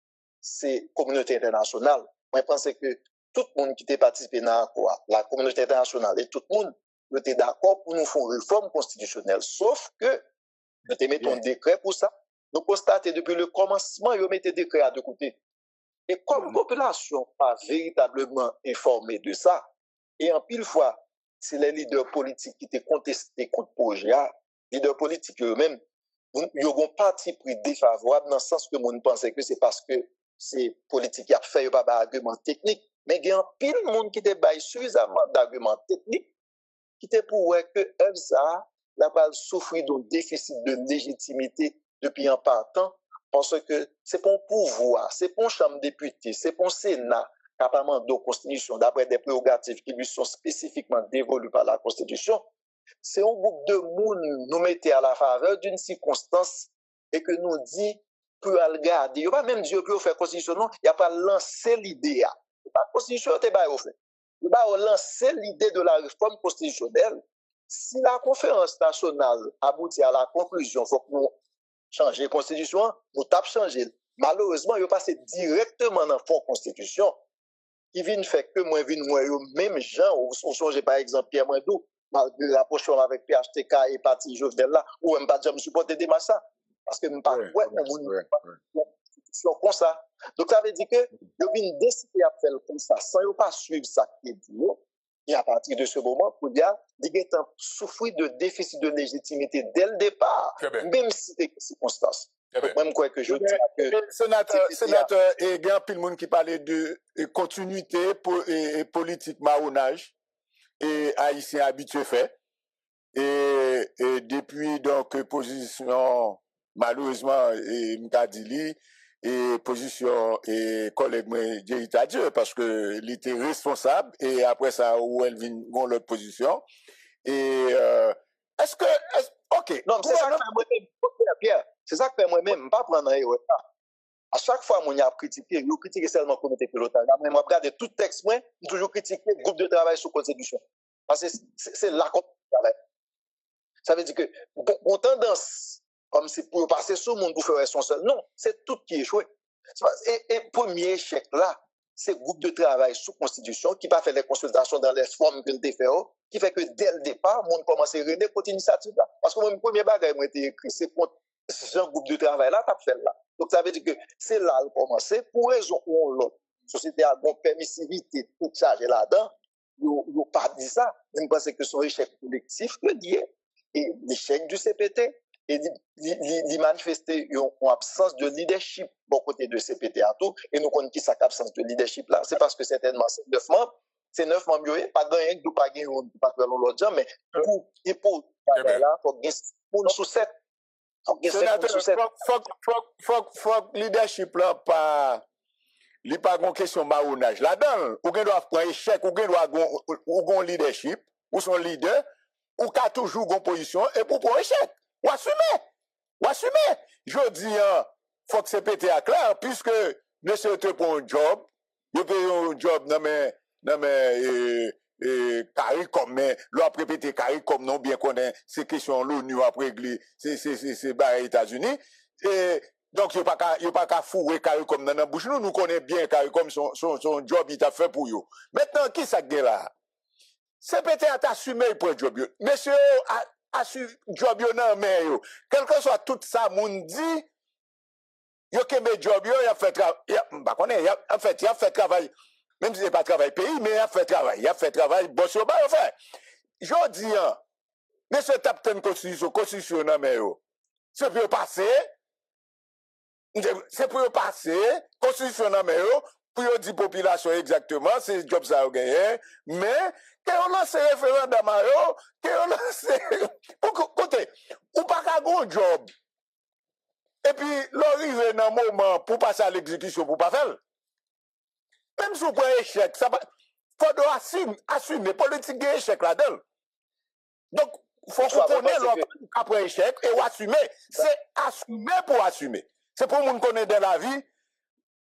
c'est communauté internationale. Moi, je pense que tout le monde qui était participé dans l'accord, la communauté internationale et tout le monde était d'accord pour nous faire une réforme constitutionnelle. Sauf que nous mettons un décret pour ça. Nous constatons depuis le commencement, ils mettent des décrets à deux côtés. Et comme la population pas véritablement informée de ça, et en pile fois, c'est les leaders politiques qui étaient contestés contre le projet, les leaders politiques eux-mêmes, ils ont un parti pris défavorable dans le sens que nous pensons que c'est parce que c'est politique qui a fait pas d'arguments techniques, mais il y a un pile de monde qui était suffisamment d'arguments techniques qui était pour voir que EFSA n'a pas souffert d'un déficit de légitimité depuis un partant, parce que c'est pour pouvoir, c'est pour chambre député, c'est pour Sénat, capablement de constitution, d'après des prérogatives qui lui sont spécifiquement dévolues par la Constitution. C'est un groupe de monde nous mettait à la faveur d'une circonstance et que nous dit pour le garder. Il n'y a pas même Dieu pour faire constitution, non, il n'y a pas lancé l'idée. La constitution n'est pas fait. Il va lancer l'idée de la réforme constitutionnelle. Si la conférence nationale aboutit à la conclusion, il faut que nous changions la constitution, nous tapons changer. Malheureusement, il passe directement dans le fond constitution, qui vient faire que moi, même gens, ou songez par exemple Pierre Moindou, malgré la rapprochement avec PHTK et parti Jovenel là, ou même pas de me supporter des massas. Parce que même pas, comme ça. Donc ça veut dire que vous venez décider à faire comme ça, sans ne pas suivre ça qui est dit. Et à partir de ce moment, vous dire, vous souffrir de déficit de légitimité dès le départ, même si c'est des circonstances. Même quoi que je dis que sénateur, et il y a plein de monde qui parlait de continuité et politique marronnage et haïtien habitué fait. Et depuis donc position malheureusement et Mkadili et position et collègue Djerita Dieu parce que il était responsable et après ça où elle vient l'autre position et est-ce que OK non c'est ça que moi-même Pierre c'est ça que moi-même pas prendre à chaque fois mon y a critiqué yo critiquer seulement comité pilotage moi moi regarder tout texte moi toujours critiquer groupe de travail sur constitution parce que c'est la travail ça veut dire que on tendance comme si pour passer sur le monde pour faire son seul. Non, c'est tout qui est échoué. Et premier échec là, c'est le groupe de travail sous constitution qui va faire les consultations dans les formes que nous fait, qui fait que dès le départ, on commence à régler cette initiative là. Parce que mon premier bagage m'a été écrit, c'est pour ce groupe de travail là, t'as fait là. Donc ça veut dire que c'est là le commencer pour raison ou l'autre. Société a une permissivité toute chargée là-dedans. Ils n'ont pas dit ça. Je pense que son échec collectif le dit. Et l'échec du CPT et il manifestait une absence de leadership bon côté de CPT à tout et nous connaissons qui cette absence de leadership là c'est parce que certainement c'est 9 membres pas gagner ou pas gagner pas faire l'autre gens mais pour là faut gagner pour sous 7 faut leadership là pas li pas une question marronnage là-dedans ou gen doit prendre échec ou gen doit ou leadership ou son leader ou qu'a toujours une position et pour échec. Ou assumer. Je dis, faut que c'est pété à clair, puisque monsieur te prend un job, il paye un job, non mais, CARICOM, mais l'on répété CARICOM, non bien connaît ces questions, l'ONU a réglé, c'est barré États-Unis. Et donc, il n'y a pas qu'à fourrer CARICOM dans la bouche. Nous connaissons bien CARICOM, son job, il a fait pour eux. Maintenant, qui ça gagne là? C'est peut-être assumé pour le job. Monsieur, assume job non, mais quel que soit tout ça, moun dit, yo kembe job il a fait travail, il a fait travail, même si c'est pas travail pays, mais il a fait travail, boss yo ba yo fait. Je dis, monsieur tape une constitution non, mais c'est pour passer, constitution non, mais pour dire population exactement, c'est job ça yo gagné, mais que on lance référendum que on lance côté ou pas qu'à un job. Et puis l'arrivée dans un moment pour passer à l'exécution pour pas faire. Même si vous prenez échec, ça faut assumer politique échec là-dedans. Donc faut qu'on connaisse après échec et assumer, c'est assumer pour assumer. C'est pour moun connaît dans la vie.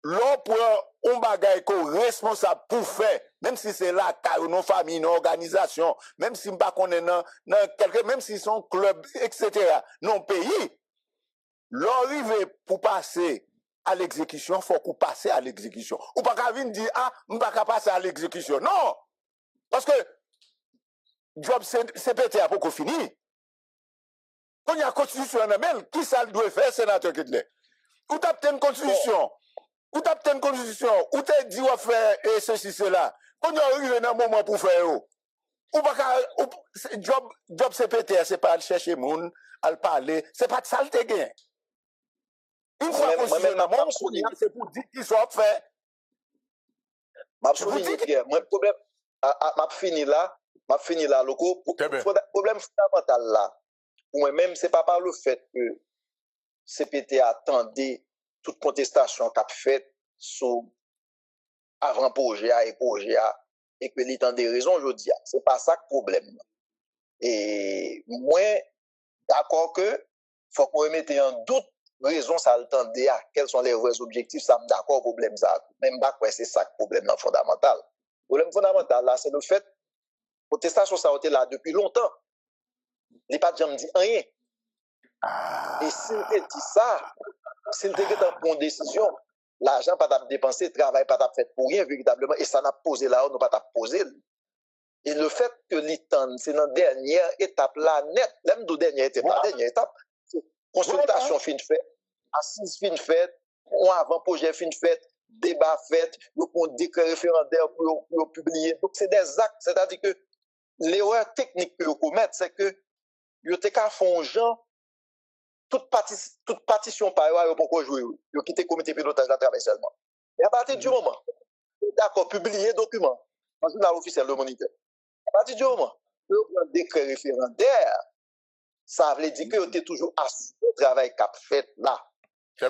L'on prend un bagage qu'on responsable pour faire, même si c'est là, nos familles, nos organisations, même si pas qu'on est dans quelque, même si son club, etc., non pays, l'arrivée pour passer à l'exécution, faut qu'on passe à l'exécution. Ou pas qu'à venir dire, on pas qu'à passer à l'exécution. Non! Parce que, job CPTA pour qu'on finisse. Quand il y a une constitution en amène, qui ça doit faire, sénateur Kidley? Ou t'as une constitution? Ou t'as une constitution, ou t'as dit on faire ceci, cela. Quand on arrive dans un moment pour faire, ou pas job CPT, c'est pas aller chercher moun, aller parler, c'est pas de ça le gain. Une fois qu'on se dans mon c'est pour dire qu'ils sont fait. Moi, problème, m'a fini là, le problème fondamental là, pour moi-même, c'est pas par le fait que CPT attendait toute contestation qu'a fait sur avant projet et que l'étant des raisons je dis c'est pas ça le problème et moi d'accord que faut qu'on remette en doute raison ça le temps quels sont les vrais objectifs ça me d'accord problème ça même pas quoi c'est ça le problème fondamental le problème fondamental là c'est le fait contestation ça a été là depuis longtemps il pas jamais dit rien et s'il dit ça s'il te fait une décision, l'argent pas dépensé, le travail pas fait pour rien véritablement, et ça n'a posé là, on n'a pas posé. Et le fait que l'ITAN, c'est dans la dernière étape là, net, même de dernière étape, la dernière étape, consultation fin faite, assise fin faite, avant-projet fin fait, débat fait, on décret référendaire pour publier. Donc c'est des actes, c'est-à-dire que l'erreur technique que vous commettez, c'est que vous avez qu'à faire gens toute partition par eux pour jouer. Ils ont quitté le comité pilotage de travail seulement. Et à partir du moment, d'accord, publier document, dans le journal officiel de moniteur. À partir du moment où on a un décret référendaire, ça veut dire que vous êtes toujours assis au travail qu'a fait là.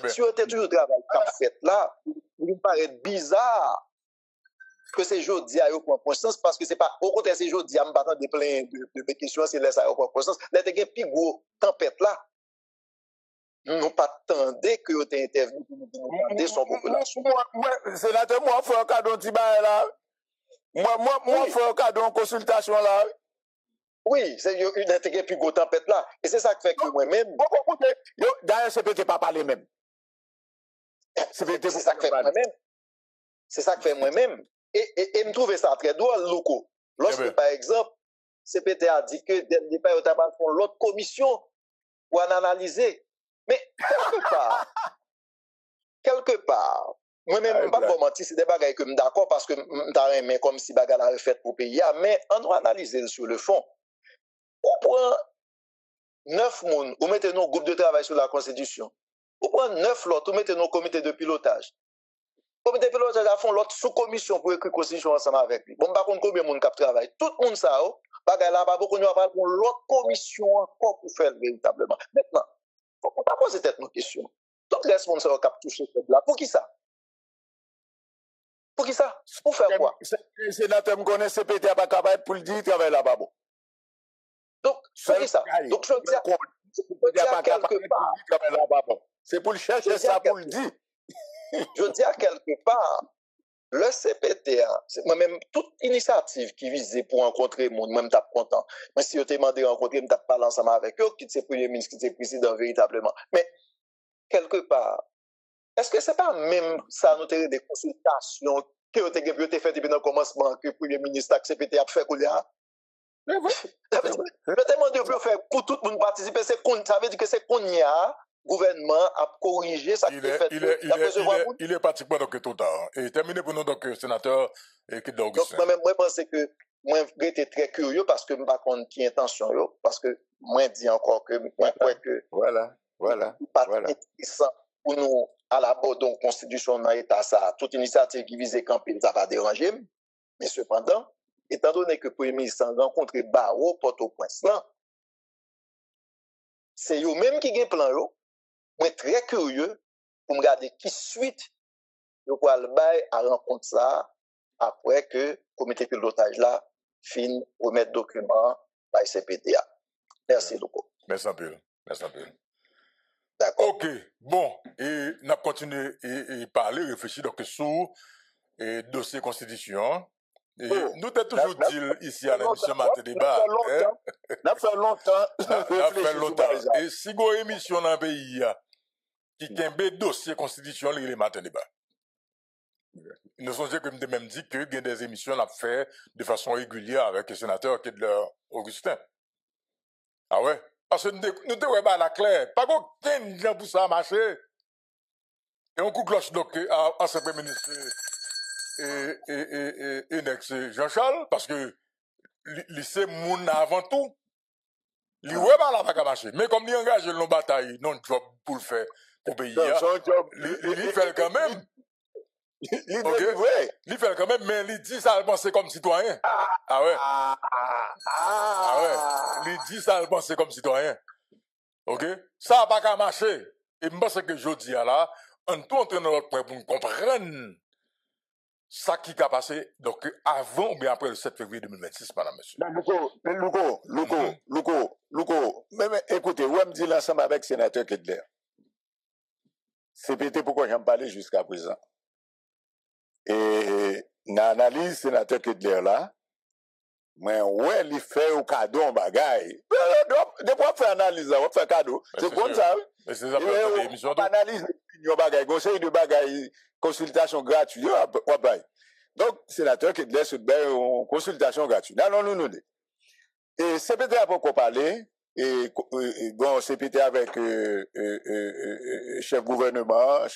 Si vous êtes toujours au travail qu'a fait là, il me paraît bizarre que ces jours-ci à prendre conscience parce que c'est pas au contraire ces jours-ci à me battre de plein de questions c'est laisse à prendre conscience. Là, il y a une plus grosse tempête là. Nous pas attendez que vous êtes intervenu pour nous demander son population. Sénateur, moi, il faut un cadeau de là. Moi, il faut un cadeau en consultation là. Oui, c'est une intégrée plus grosse tempête là. Et c'est ça qui fait que moi-même. D'ailleurs, c'est peut-être pas parler même. C'est ça qui fait moi-même. C'est ça qui fait moi-même. Et me trouve ça très drôle, locaux. Lorsque, par exemple, CPT a dit que des pays font l'autre commission pour analyser. Mais quelque part, moi-même, je ne vais pas mentir, c'est des bagages que je suis d'accord parce que je suis comme si bagages avaient fait pour payer, mais on doit analyser sur le fond. On prend 9 personnes, on met nos groupes de travail sur la Constitution. On prend 9 autres, on met nos comités de pilotage. Le comité de pilotage a fait l'autre sous-commission pour écrire la Constitution ensemble avec lui. Bon, par contre, combien de monde qui travaille? Tout le monde ça, bagages là, pas beaucoup, nous avons l'autre commission encore pour faire véritablement. Maintenant, on va poser nos questions. Tout responsable qui a touché ce là, pour qui ça? Pour qui ça? Pour faire quoi? Le sénateur me connaît, CPT n'a pas capable pour le dire, il travaille là-bas. Donc, pour qui ça? Donc, je veux dire quelque part. C'est pour le chercher ça, pour le dire. Je veux dire quelque part, Le CPTA, moi-même, toute initiative qui visait pour rencontrer mon, moi, je suis content. Mais si je t'ai demandé de rencontrer, je parlé ensemble avec eux, qui est premier ministre, qui est président véritablement. Mais, quelque part, est-ce que c'est pas même ça, nous avons des consultations que vous avez fait depuis le commencement, que le premier ministre et le CPTA a fait, je te demande de faire pour tout le monde participer, ça veut dire que c'est qu'on y a gouvernement a corrigé ça qui est fait. Il est pratiquement donc tout tard. Et terminé pour nous donc sénateur Kid Augustin. Donc moi pense que moi j'étais très curieux parce que je ne sais pas qui intention yo, parce que moi dis encore que moi crois que voilà intéressant pour nous à la bord donc constitution dans état ça toute initiative qui visait camper ça va déranger mais cependant étant donné que le premier ministre a rencontré Barreau Port-au-Prince là c'est eux même qui gagne plan yo. Moi très curieux pour me regarder qui suite yo pour le bail à rencontre ça après que le comité pilotage là fin remettre document par CPTA. Merci beaucoup. Merci un peu. Merci un peu. D'accord. OK. Bon, et nous avons continué et parler, réfléchir donc sur le dossier constitution. Et nous avons toujours dit ici à l'émission Matin Débat. Ça fait longtemps. Et si vous avez une émission dans le pays qui a un dossier constitution, il est Matin Débat. Nous sommes que je même dit que il y a des émissions à faire de façon régulière avec le sénateur qui est de Augustin. Ah ouais? Parce que nous devons pas la claire. Pas qu'aucun gens pour ça marcher. Et on coupe cloche donc à ce premier ministre et nex Jean-Charles, parce que lycée moun avant tout. Li ouais pas la pas marcher. Mais comme il engage dans bataille, non job pour le faire pour payer. Il fait quand même. Il fait quand même, mais il dit ça, il pense comme citoyen. Ah ouais. Ah ouais. Il dit ça, il pense comme citoyen. OK? Ça n'a pas qu'à marcher. Et je pense que je dis là, on peut entrer dans notre point pour comprendre ça qui a passé donc avant ou bien après le 7 février 2026, madame, monsieur. Louko. Mais écoutez, vous me dites l'ensemble avec le sénateur Kedler. C'est peut-être pourquoi j'en parlais jusqu'à présent. Et dans l'analyse sénateur Kedler là, mais ouais, il fait au cadeau en bagaille. Depuis qu'on fait analyse, on fait cadeau. C'est comme ça. Mais c'est ça, on analyse les bagaille, conseil de bagaille, consultation gratuite. Donc, sénateur Kedler se fait une consultation gratuite. Non. Et CPT a beaucoup parlé. Et bon, CPT avec chef gouvernement,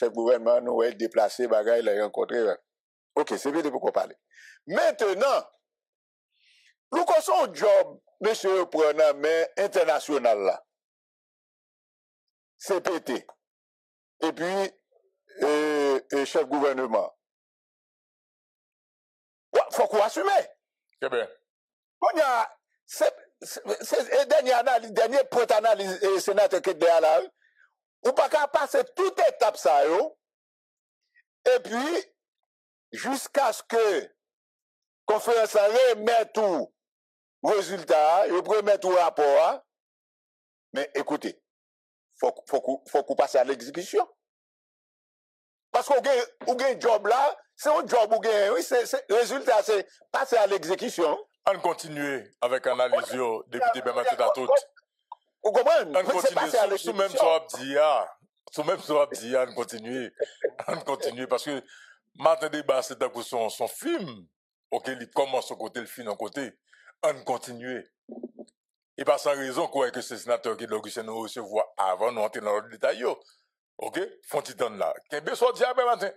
nous avons déplacé, bagaille, il a rencontré. Ok, CPT beaucoup parler. Maintenant, nous avons un job, monsieur, prenant mais international là. CPT. Et puis, chef gouvernement. Faut qu'on assume. C'est bien. On y a, dernier point d'analyse, sénateur qui est derrière là, ou pas qu'à passer toute étape ça, yo. Et puis, jusqu'à ce que conférence remette tout résultat, il remet tout rapport. Mais écoutez, faut qu'on passe à l'exécution. Parce qu'on a un job là, c'est un job où oui, résultat, c'est passer à l'exécution. On continue avec analyse député permettre à toutes. Vous comprenez? On continue sous même soit dit, on continue parce que Matin Débat c'est pour son film. OK, il commence son côté, il finit en côté. On continue. Et pas sans raison quoi que ce sénateur qui l'Augustin nous recevoir avant nous entrer dans le détail. OK, font-ils là. Kembe soit dit après matin.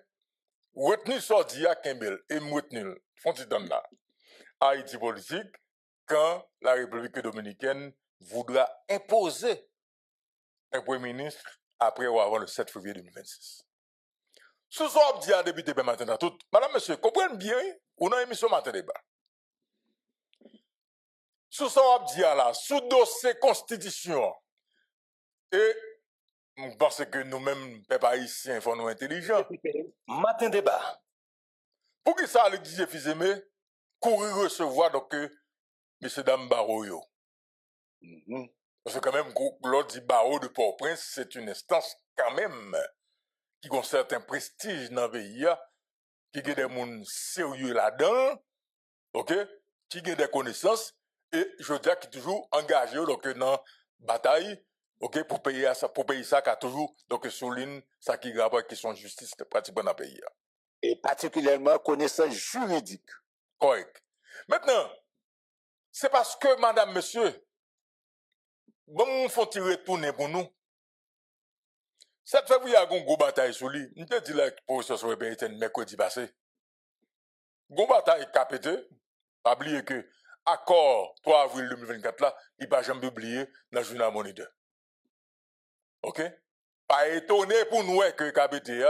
Retenu soit dit à Kembe et retenu font-ils là. Haïti politique quand la République dominicaine voudra imposer un premier ministre après ou avant le 7 février 2026. Ce soir, dit à député maintenant tout. Madame, monsieur, comprenez bien, on a une émission Matin Débat. Ce soir, dit là, sous dossier constitution. Et je pense que nous-mêmes, peuple haïtien, faut nous intelligents. Matin Débat. Pour qui ça, l'exige Fizeme, courir recevoir donc messieurs dames Barreau. Parce que quand même, l'autre dit Barreau de Port-au-Prince, c'est une instance quand même qui a un certain prestige dans le pays. qui a des gens sérieux là-dedans, ok, qui a des connaissances, et je dis qui toujours engagé donc, dans la bataille, ok, pour payer ça, qui a toujours donc, souligne ça qui est grave avec question de justice pratiquement dans le pays. Et particulièrement connaissance juridique. Correct. Maintenant, c'est parce que, madame, monsieur, bon, faut tirer tourner pour nous. Cette fois, il y a une grosse bataille sur lui. Je te dis là, pour ce soit mercredi passé. Une bataille capitée. Pas oublier que accord 3 avril 2024 là, il va jamais oublier dans le journal Moniteur. OK? Pas étonné pour nous que capité,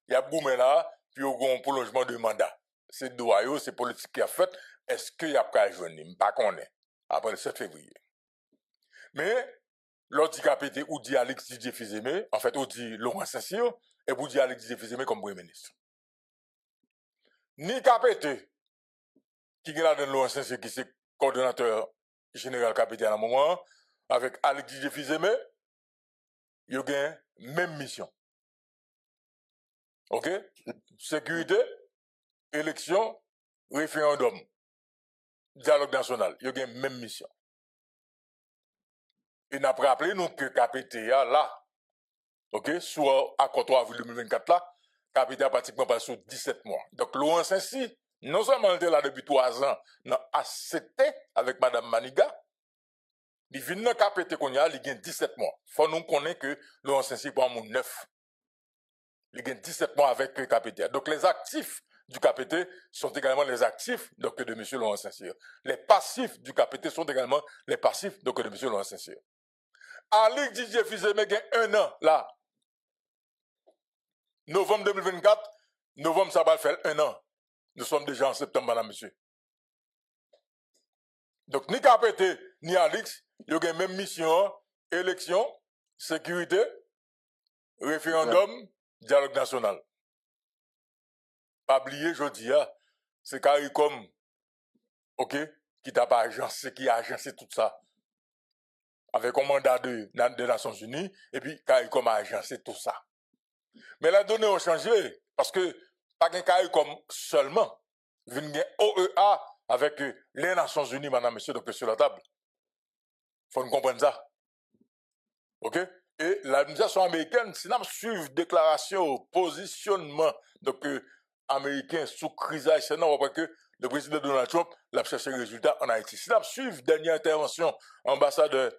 il y a boumé là, puis il y a un prolongement de mandat. C'est doyo, c'est politique qui a fait. Est-ce qu'il y a pas joindre? Pas qu'on est. Après le 7 février. Mais, l'autre dit capité ou dit Alex Didier Fizeme, en fait, ou dit Laurent Saint-Cyr, et vous dit Alex Didier Fizeme comme Premier ministre. Ni capité, qui est là dans Laurent Saint-Cyr, qui est coordonnateur général capité à un moment, avec Alex Didier Fizeme, il y a une même mission. OK? Sécurité, élection, référendum, dialogue national. Il y a une même mission. Et n'a pas rappelé nous que KPTA là, OK, soit à 3 avril 2024 là, KPTA a pratiquement passé sur 17 mois. Donc Laurent Saint-Cyr, non seulement il était là depuis 3 ans dans ACT avec Madame Maniga, il vient dans KPT qu'on a, il gagne 17 mois. Faut nous connaître que Laurent Saint-Cyr prend mon 9. Il gagne 17 mois avec KPT. Donc les actifs du KPT sont également les actifs donc, de M. Laurent Saint-Cyr. Les passifs du KPT sont également les passifs donc, de M. Laurent Saint-Cyr. Alex Didier Fizeme gagne 1 an là. Novembre 2024, novembre ça va faire 1 an. Nous sommes déjà en septembre, madame, monsieur. Donc ni KPT, ni Alex, il y a une même mission, élection, sécurité, référendum, dialogue national. Pas oublier, je dis, c'est CARICOM, ok, qui t'a pas agencé, qui a agencé tout ça. Avec un mandat des Nations Unies, et puis CARICOM a agencé tout ça. Mais les données ont changé, parce que pas qu'un CARICOM seulement, il y a un OEA avec les Nations Unies, madame, monsieur, donc sur la table. Faut nous comprendre ça. OK? Et l'administration américaine, si nous suivons déclaration, positionnement, donc, américain sous crise haïtienne, on voit que le président Donald Trump l'a cherché résultat en Haïti. Si nous suivons dernière intervention, ambassadeur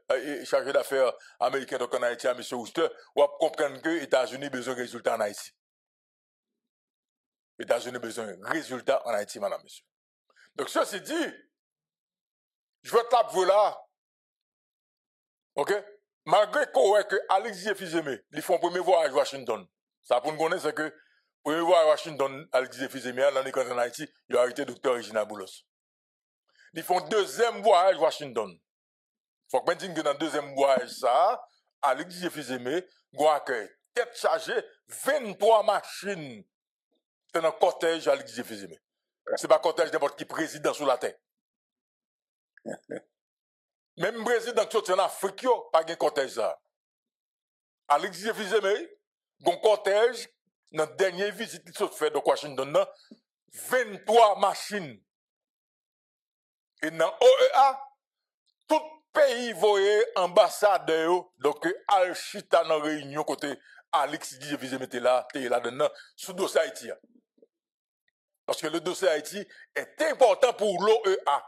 chargé d'affaires américain donc en Haïti, à M. Worcester, on va comprendre que les États-Unis ont besoin de résultats en Haïti. Les États-Unis ont besoin de résultats en Haïti, madame, monsieur. Donc, ceci dit, je veux taper là. OK? Malgré que Alex Didier Fizeme, ils font un premier voyage à Washington. Ça pour nous connaître, c'est que, premier voyage à Washington, Alex Didier Fizeme, l'année quand en Haïti, il a arrêté Dr. Regina Boulos. Ils font deuxième voyage à Washington. Faut que dire que dans le deuxième voyage, ça, Alex Didier Fizeme, a accueil, tête chargée, 23 machines. C'est un cortège Alex Didier Fizeme. C'est pas un cortège n'importe qui président sur la terre. Même président qui est en Afrique, pas de cortège ça. Alex Didier Fizeme, un cortège, dans la dernière visite qui s'est faite de Washington, 23 machines. Et dans OEA, tout pays voyait ambassadeur, donc Al Chita dans réunion côté Alex Didier Fizeme était là dedans, sous dossier Haïti. Parce que le dossier Haïti est important pour l'OEA.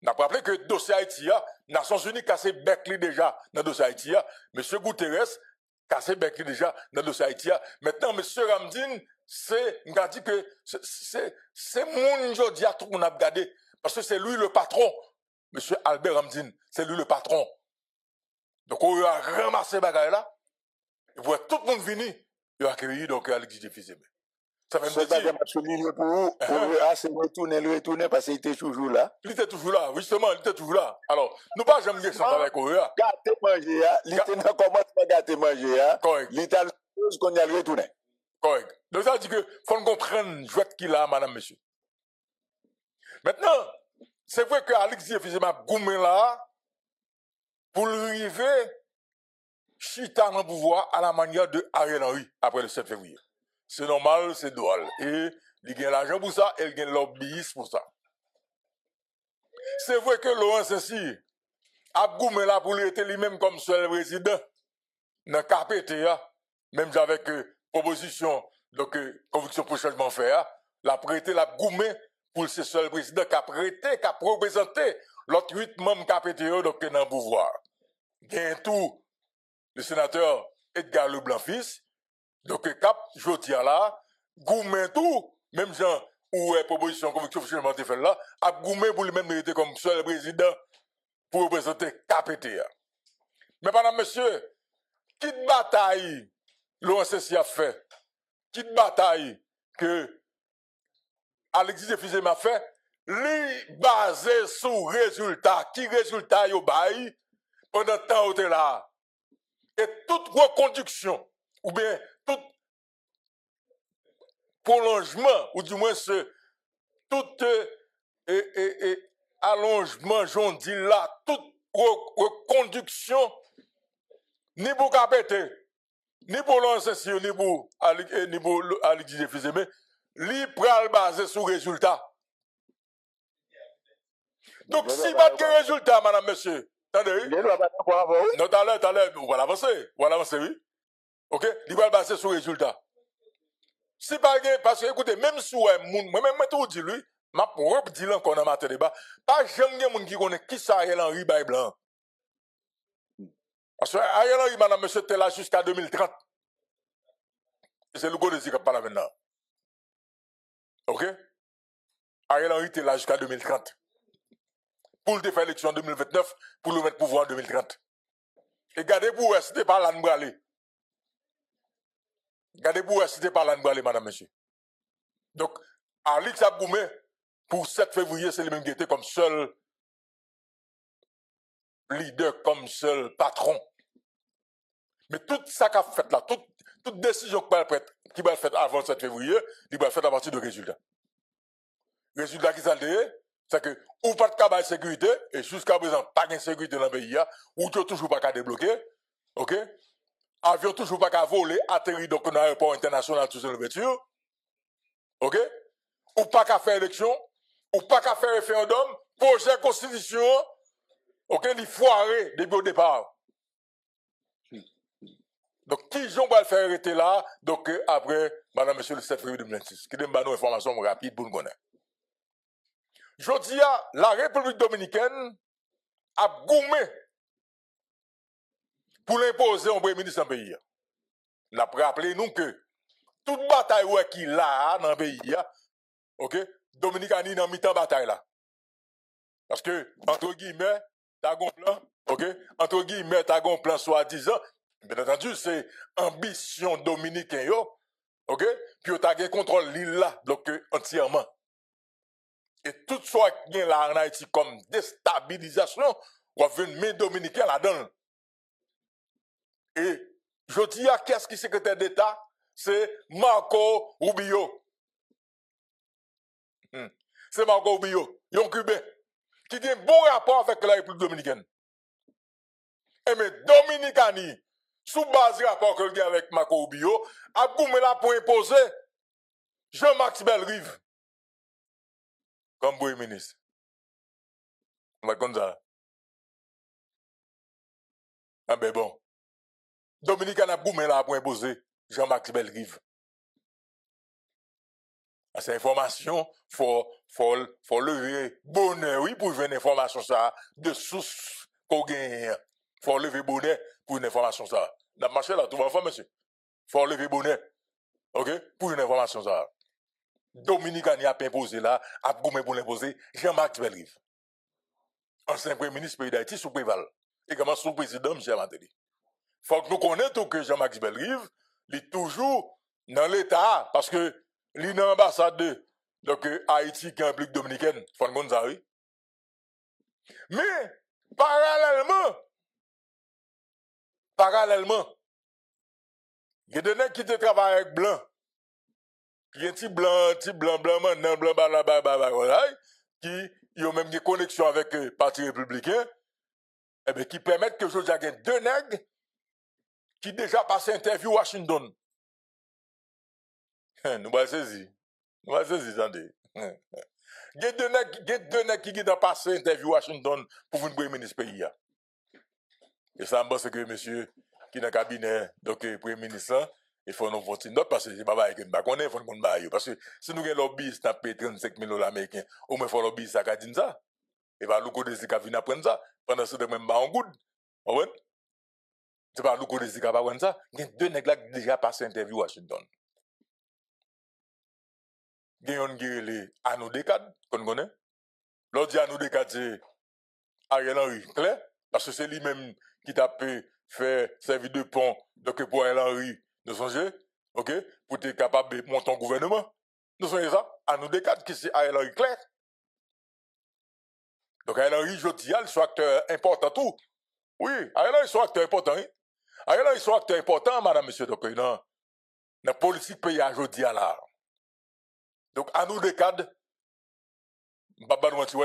On a rappelé que le dossier Haïti, Nations Unies cassé Berkeley déjà dans le dossier Haïti. M. Guterres cassé Berkeley déjà dans le dossier Haïti. Maintenant, M. Ramdin, on a dit que c'est mon jodi à tout qu'on a regardé. Parce que c'est lui le patron. M. Albert Ramdin, c'est lui le patron. Donc, on a ramassé bagaille là. Il voit tout le monde venir. Il a accueilli donc Alex Didier Fizeme. Ça veut me dire. Pour vous, c'est retourner parce qu'il était toujours là. Il était toujours là, justement, il était toujours là. Alors, nous pas jamais dire ça avec OEA. Gâté manger, il était dans commencement gâté manger. Correct. Il était chose qu'on y a retourné. Correct. Donc, ça dit que faut nous comprendre, je qu'il a, madame, monsieur. Maintenant, c'est vrai que Alex Didier Fizeme a goumé là pour arriver chita dans le pouvoir à la manière de Ariel Henry après le 7 février. c'est normal, c'est drôle. Et il gagne l'argent pour ça, et il gagne lobbyiste pour ça. C'est vrai que Laurent Saint-Cyr a goumé là pour lui être lui-même comme seul président dans KPT, même avec proposition, donc conviction pour changement faire, la prêté, la goumé pour ce seul président qui a prêté, qui a représenté l'autre 8 membres KPT donc dans le pouvoir. Gagne tout le sénateur Edgar Leblanc-Fils, donc cap Jotia là, goumé tout, même gens où proposition conviction pour changement fait là, a goumé pour lui-même mériter comme seul président pour représenter KPT. Mais madame, monsieur, quitte bataille, l'ONCC a fait, quitte bataille que Alexis Defizem a fait, lui basé sur résultat, qui résultat yo bail pendant temps où là. Et toute reconduction, ou bien tout prolongement, ou du moins tout allongement, j'en dis là, toute reconduction, ni pour KPT, ni pour l'ONCC, ni pour Alexis Defizem, li pral basé sur résultat. Donc, si pas de résultat, madame, monsieur, attendez, non, t'allez, voilà avancer, oui. Ok? Il va basé sur résultat. Si pas de, parce que, écoutez, même si moi-même, tout dit lui, ma pour dire encore dans ma débat, pas jamais de monde qui connaît qui ça Ariel Henry bail blanc. Parce que Ariel Henry, madame, monsieur, était là jusqu'à 2030. C'est le gros désir qui parle maintenant. Ok? Ariel Henry était là jusqu'à 2030. Pour le faire l'élection en 2029, pour le mettre pouvoir en 2030. Et gardez pour c'était pas l'an bralé. Gardez pour c'était pas l'an bralé, madame, monsieur. Donc, Alix Abgoumé, pour 7 février, c'est le même qui était comme seul leader, comme seul patron. Mais tout ça qu'a fait là, toute décision qui va être faite avant 7 février, il va être faite à partir de résultats. Résultat qui s'est c'est que, ou pas de cabane de sécurité, et jusqu'à présent, pas de sécurité dans le pays, ou toujours pas qu'à débloquer, ok? Avion toujours pas qu'à voler, atterri donc dans l'aéroport international tout seul l'ouverture, ok? Ou pas qu'à faire élection, ou pas qu'à faire référendum, projet constitution, ok? Il foiré depuis au départ. Donc, qui j'en va le faire arrêter là, donc après, madame, monsieur, le 7 février 2026, qui donne une information rapide pour nous connaître. Je dis à la République dominicaine a goumé pour l'imposer au premier ministre dans le pays. On a rappelé nous que toute bataille qui là dans le pays, ok, Dominique a dit dans mi-temps bataille là. Parce que, entre guillemets, t'as un plan, ok, entre guillemets, t'as un plan soi-disant, bien entendu, c'est ambition dominicaine, yo, ok, puis t'as un contrôle l'île là, donc entièrement. Et tout ce qui est là en Haïti comme déstabilisation, on va venir main dominicain là-dedans. Et je dis à qu'est-ce qui est secrétaire d'État? C'est Marco Rubio. C'est Marco Rubio, un Cubain, qui a un bon rapport avec la République dominicaine. Et mais Dominicani, sous base du rapport que a avec Marco Rubio, a goumé là pour imposer Jean-Max Belrive comme premier ministre. On va comme ça. Ah ben bon. Dominicain a goumé là pour imposer Jean-Max Belrive. À cette information, faut lever bonheur, oui, pour une information ça, de source qu'on gagne. Faut lever bonheur pour une information ça. Dans le marché là, tout va faire, monsieur. Faut lever bonheur. Ok? Pour une information ça. Dominicain a imposé là, a goumé pour l'imposer Jean-Max Belrive. Ancien premier ministre pays d'Haïti sous Préval. Et comment sous président Michel Martelly. Faut que nous connaissions que Jean-Max Belrive, il est toujours dans l'État, parce que il est dans l'ambassade de donc, Haïti qui est en République dominicaine. Faut nous connaître ça, oui. Mais, parallèlement, il y a des gens qui travaillent avec blanc. Il y a un petit blanc, qui ont même des connexions avec le Parti républicain, eh bien, qui permettent que je dirais deux nègres qui déjà passé interview à Washington. Nous va saisir. Nous va saisir, attendez. Il y a deux nègres qui ont passé interview Washington pour venir premier ministre pays. Et ça, je pense que monsieur qui est dans le cabinet, donc le premier ministre, il faut nous faire une note parce que c'est pas vrai que nous ne connaissons pas, il faut nous faire. Parce que si nous avons un lobbyiste qui paye 35 000 $, américains, au moins il faut un lobbyiste qui a dit ça. Et pas Louko Desi qui a venu apprendre ça. Pendant ce temps, même pas en good. Vous voyez? C'est pas Louko Desi qui a apprendre ça. Il y a deux nègres qui ont déjà passé interview à Washington. Il y a un qui est Arnaud Descades, qu'on connaît. L'autre dit Arnaud Descades, c'est Ariel Henry, clair? Parce que c'est lui-même qui t'a pu faire servir de pont donc pour Ariel Henry, nous songez, ok? Pour être capable de monter un gouvernement. Nous songez ça? Arnaud Descades, qui c'est Ariel Henry, clair? Donc Ariel Henry, je dis, il soit acteur important tout. Oui, Ariel Henry soit acteur important. Hein? Ariel Henry soit acteur important, madame, monsieur, donc dans la politique pays à jeudi là. Donc Arnaud Descades, Baba nous dit,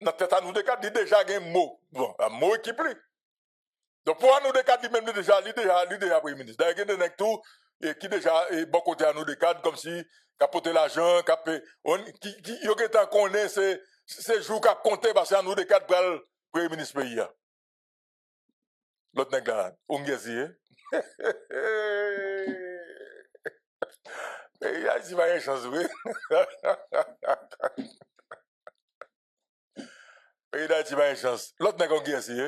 dans tête Arnaud Descades, il déjà un mot. Bon, un mot qui plie. Donc pour Arnaud Descades, lui-même, il déjà premier ministre. D'ailleurs, il y a des tout qui déjà bon côté Arnaud Descades, comme si capoter l'argent, qui y a connaît ces jours qu'a compté parce que Arnaud Descades pour le premier ministre pays. L'autre nègre là, on gazie. Il y a ici pas une chance, oui. Il y a ici pas une chance. L'autre nègre on gazie.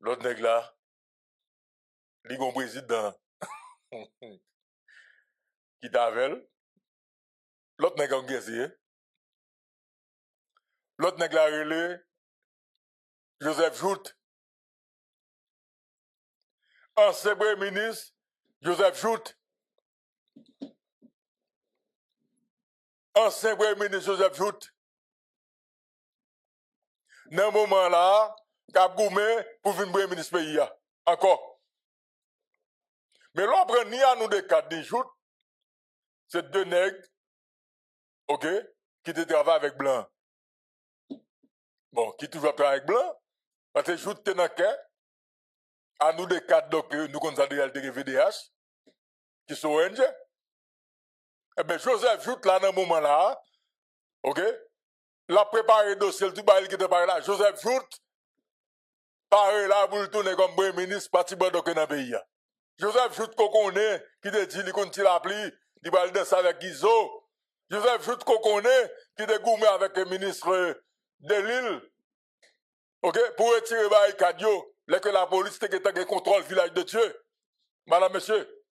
L'autre nègre là, il y a un président qui t'avelle. L'autre nègre on gazie. L'autre nègre là, relé Joseph Jout. Ancien premier ministre, Joseph Jout. Ancien premier ministre Joseph Jout. Dans ce moment-là, Cap Goumé pour venir premier ministre pays. Encore. Mais l'on prend ni à nous des quatre ni Jout. C'est deux nègres, ok, qui te travaillent avec Blanc. Bon, qui toujours travaille avec Blanc. Parce que Jout t'es dans le à nous des quatre, donc nous considérons des VDH, qui sont ONG. Eh bien, Joseph Jout, là, dans ce moment-là, ok, l'a préparé le dossier, le tout bail qui était parlé là. Joseph Jout, paré là, pour le tourner comme premier ministre, parti dans le pays. Joseph Jout, qu'on connaît, qui te dit, il continue l'appli, il va le danser avec Guizot. Joseph Jout, qu'on connaît, qui te gourmet avec le ministre de l'île, ok, pour retirer bail Kadio. Là que la police te contrôle village de Dieu. Madame, monsieur.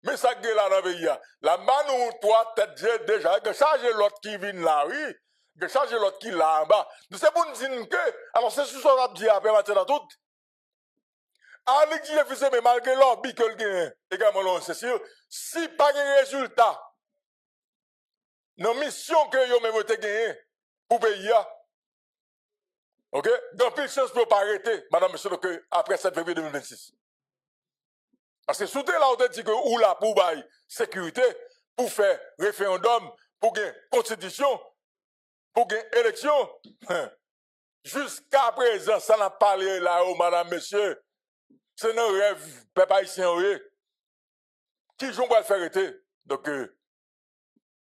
Mais ça qui est là dans le pays. La main toi, tête déjà, que charge l'autre qui vient là, oui. Que charge l'autre qui là en bas. Nous c'est pour nous dire que, alors c'est ce qu'on a dit après matin tout. Avec qui est fait, mais malgré l'obbi que le gagne, également, c'est sûr, si pas de résultat, nos missions que vous même avez gagné pour payer, ok? Dans plus de chance pour ne pas arrêter, madame, monsieur, après 7 février 2026. Parce que sous là, on te dit que ou là pour bailler sécurité, pour faire référendum, pour gagner constitution, pour gagner élection. Jusqu'à présent, ça n'a pas parlé là, madame, monsieur. C'est un rêve, peuple haïtien, oui. Qui j'en va le faire arrêter? Donc,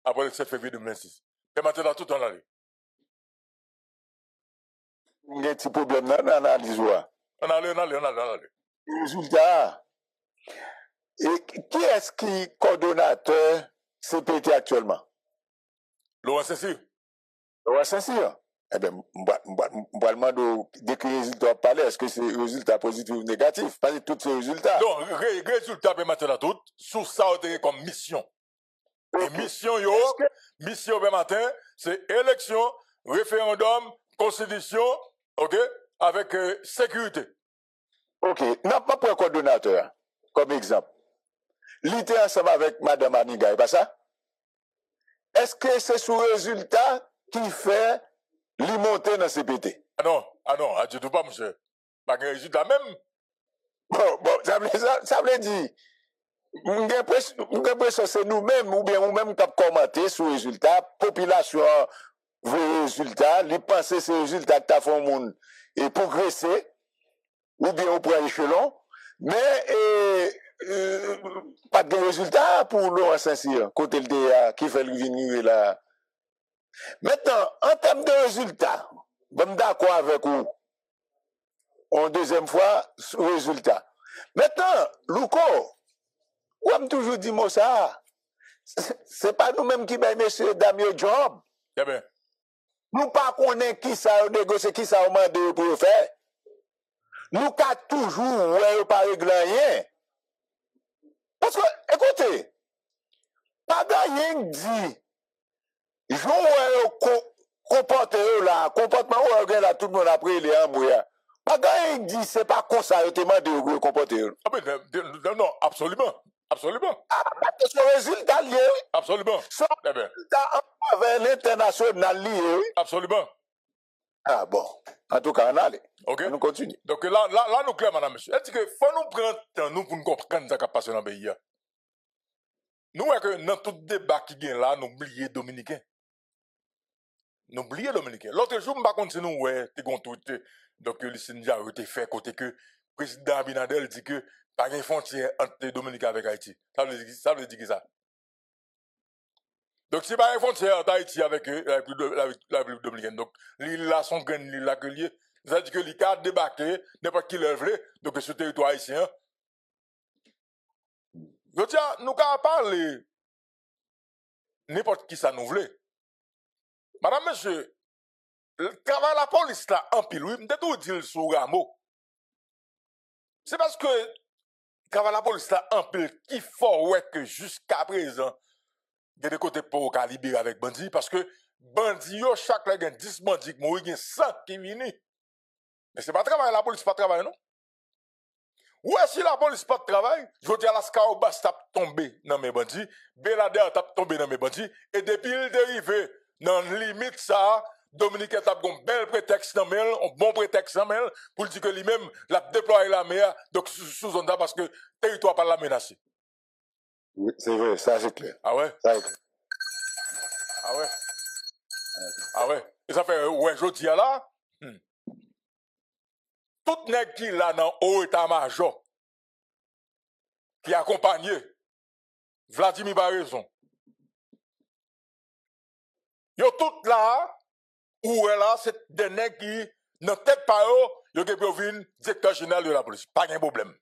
après le 7 février 2026. Et maintenant, tout en allait. Il y a un petit problème dans l'analyse. On allait. Résultat. Et qui est-ce qui est coordonnateur CPT actuellement? Laurent Saint-Cyr. Laurent Saint-Cyr. Eh bien, je vais demander dès que les résultats parlent, est-ce que c'est résultat positif ou négatif? Pas de tous ces résultats. Donc, résultat, peut maintenant tout, sous ça, on a comme mission. Okay. Et mission, matin, c'est élection, référendum, constitution, ok, avec sécurité. Ok, n'a pas pour un coordonnateur, comme exemple. L'idée ensemble avec Mme Aniga, pas ça? Est-ce que c'est sous résultat qui fait l'immonter dans CPT? Ah non, je ne pas, monsieur. Pas de résultat même. Bon, ça veut dire, j'ai l'impression que c'est nous-mêmes, ou bien nous-mêmes qui avons commenté sur le résultat, population veut résultat, les penser ces résultats que tu as fait au monde et progresser, ou bien au point échelon, mais résultat pour Laurent Saint-Cyr, côté le DA, qui fait le venir là. Maintenant, en termes de résultats, je suis d'accord avec vous. En deuxième fois, résultat. Maintenant, Louko, ou am toujours dit moi ça, c'est pas nous-mêmes qui ben monsieur Damien Job. Eh bien, Nous pas connaît qui ça négocier, qui ça demandé pour faire. Nous qu'a toujours ouais pas régler rien. Parce que écoutez, pas gagner dit jouer comporter là, comportement ou là tout le monde après les amouya. Pas gagner dit c'est pas comme ça te demandé comporter. ah ben, non, absolument. Absolument. Parce que le résultat lié, Absolument. son Eh bien, résultat avec l'international lié. absolument. Ah bon, en tout cas, on allait. OK? On continue. Donc là, nous clair, madame, monsieur. Elle dit que faut nous prendre temps nous pour nous comprendre ce qui passe dans le pays. Nous, que dans tout débat qui vient là, nous oublions Dominicain. Nous oublions Dominicain. L'autre jour, je ne sais pas si nous, ouais, tu as tweet, donc le Sinja a été fait côté que le président Abinadel dit que pas de frontière entre les Dominicains avec Haïti. Ça veut dire ça. Donc, si pas de frontière entre Haïti avec la République dominicaine, donc l'île là, son grain, l'île là que lié, ça veut dire que l'île a débarqué, n'importe qui le veut, donc sur le territoire haïtien. Je tiens, nous avons parlé n'importe qui ça nous voulait. Madame, monsieur, le travail de la police là, en pile, oui, je tout dire sur Rameau. C'est parce que le travail de la police là, en pile, qui faut ouais que jusqu'à présent, il y a des côtés pour libérer avec bandits, parce que bandits, yo, chaque fois, il y a 10 bandits, il y a 100 qui viennent. Mais c'est pas travail, la police pas travail, non? Ouais, si la police pas de travail, je dis à la Skaobas tap tombé dans mes bandits, Belader tap tombé dans mes bandits, et depuis il dérivé dans limite ça, Dominique tap un bel prétexte dans mel, un bon prétexte dans mel, pour dire que lui-même l'a déployé la mer, donc sous zone parce que le territoire pas la menacé. Oui, c'est vrai, ça c'est clair. Ah ouais? Ça c'est clair. Ah ouais? Ah ouais? Et ça fait, ouais, je dis là, tout nèg qui là dans haut état-major, qui accompagné Vladimir Baraison, yo tout là, où est là, c'est des nègres qui, dans tête par eux, yo qui peuvent venir directeur général de la police. Pas de problème.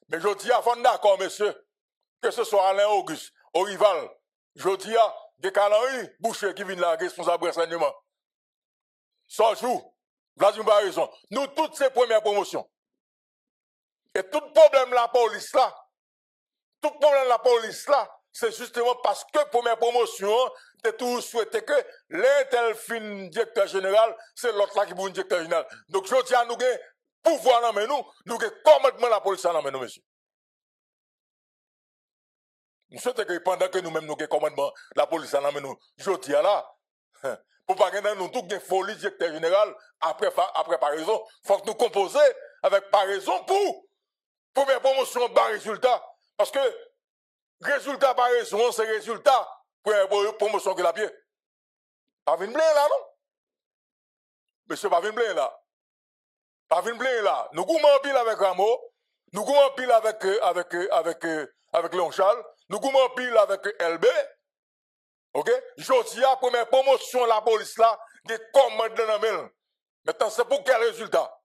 Mais je dis avant d'accord, monsieur, que ce soit Alain Auguste, Orival, je dis à des Canary, Boucher qui viennent là, responsable de renseignement. Sans jour, Vladimir Baraison, nous toutes ces premières promotions. Et tout problème de la police là, c'est justement parce que première promotion, t'es toujours souhaité que l'un fin directeur général, c'est l'autre là qui est directeur général. Donc je dis à nous que pouvoir dans nous que commandement la police dans nous, monsieur. Nous souhaitons que pendant que nous-mêmes nous avons commandement la police dans nous, je dis à là, pour pas que nous tout folie directeur général après par raison, faut que nous composer avec par raison pour première promotion bas résultat. Parce que résultat par raison, c'est résultat pour une promotion que la pied. Pas vin blé là, non? Monsieur, pas vin blé là. Pas vin blé là. Nous goumons pile avec Rameau, nous goumons pile avec Léon Charles, nous goumons pile avec LB. OK? Jodi a première promotion la police là, des commandes dans la main. Maintenant, c'est pour quel résultat?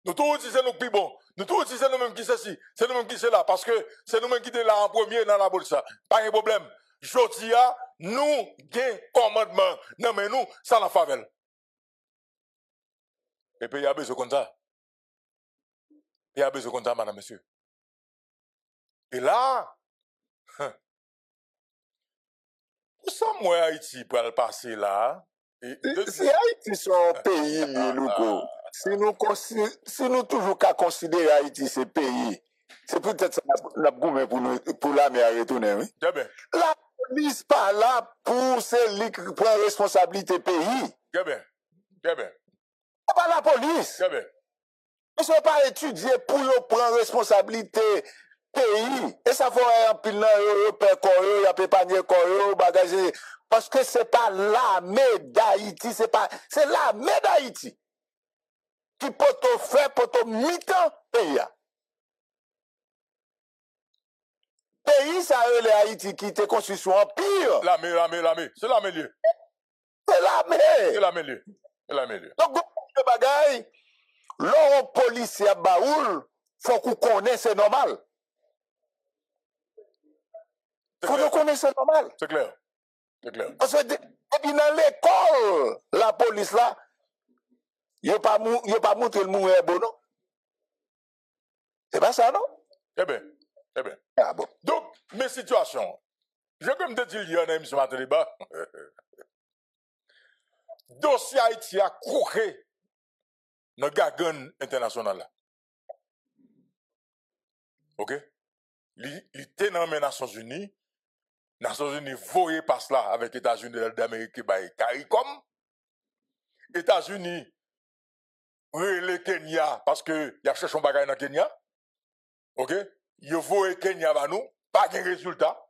Nous tous disons nous plus bon. Nous tous disons nous-mêmes qui c'est ci. C'est nous-mêmes qui c'est là. Parce que c'est nous-mêmes qui sommes là en premier dans la police. Pas de problème. Jodi a, nous, gain commandement. Non, mais nous, ça la favelle. Et puis, il y a besoin comme ça. Il y a besoin comme ça, madame, monsieur. Et là, où ça, moi, Haïti, pour le passer là? Si Haïti son pays, Louko, si nous toujours qu'à considérer Haïti ce pays, c'est peut-être ça la goumé pour l'armée à retourner, oui? Très bien. La police pas là pour celle qui prend responsabilité pays. Très bien. Très bien. C'est pas la police. Très bien. Ils ne sont pas étudiés pour prendre responsabilité pays. Et ça faut un pile nan père koyo, y a pépanier koyo, bagage. Parce que c'est pas l'armée d'Haïti, c'est l'armée d'Haïti qui peut te faire pour te mi-temps pays. Pays ça les Haïti qui était construit sur empire. L'armée. C'est l'armée lieu. C'est l'armée. C'est l'armée lieu. C'est l'armée lieu. Donc, le bagaille, l'on policier à Baoul, faut qu'on connaisse c'est normal. Faut qu'on connaisse c'est normal. C'est clair. C'est clair. Parce que depuis dans l'école, la police là, il n'a pas montré le mourir bon, non? C'est pas ça, non? Eh bien. Ah bon. Donc, mes situations, je peux me dire hier dans l'émission Matin Débat, dossier Haïti a couru dans le gagan international là. Ok? Il était dans les Nations Unies. Nations Unies voyaient pas cela avec les États-Unis d'Amérique et CARICOM. États-Unis, le Kenya, parce que y a cherché un bagage dans le Kenya. Ok? Ils voyaient Kenya à nous, pas de résultat.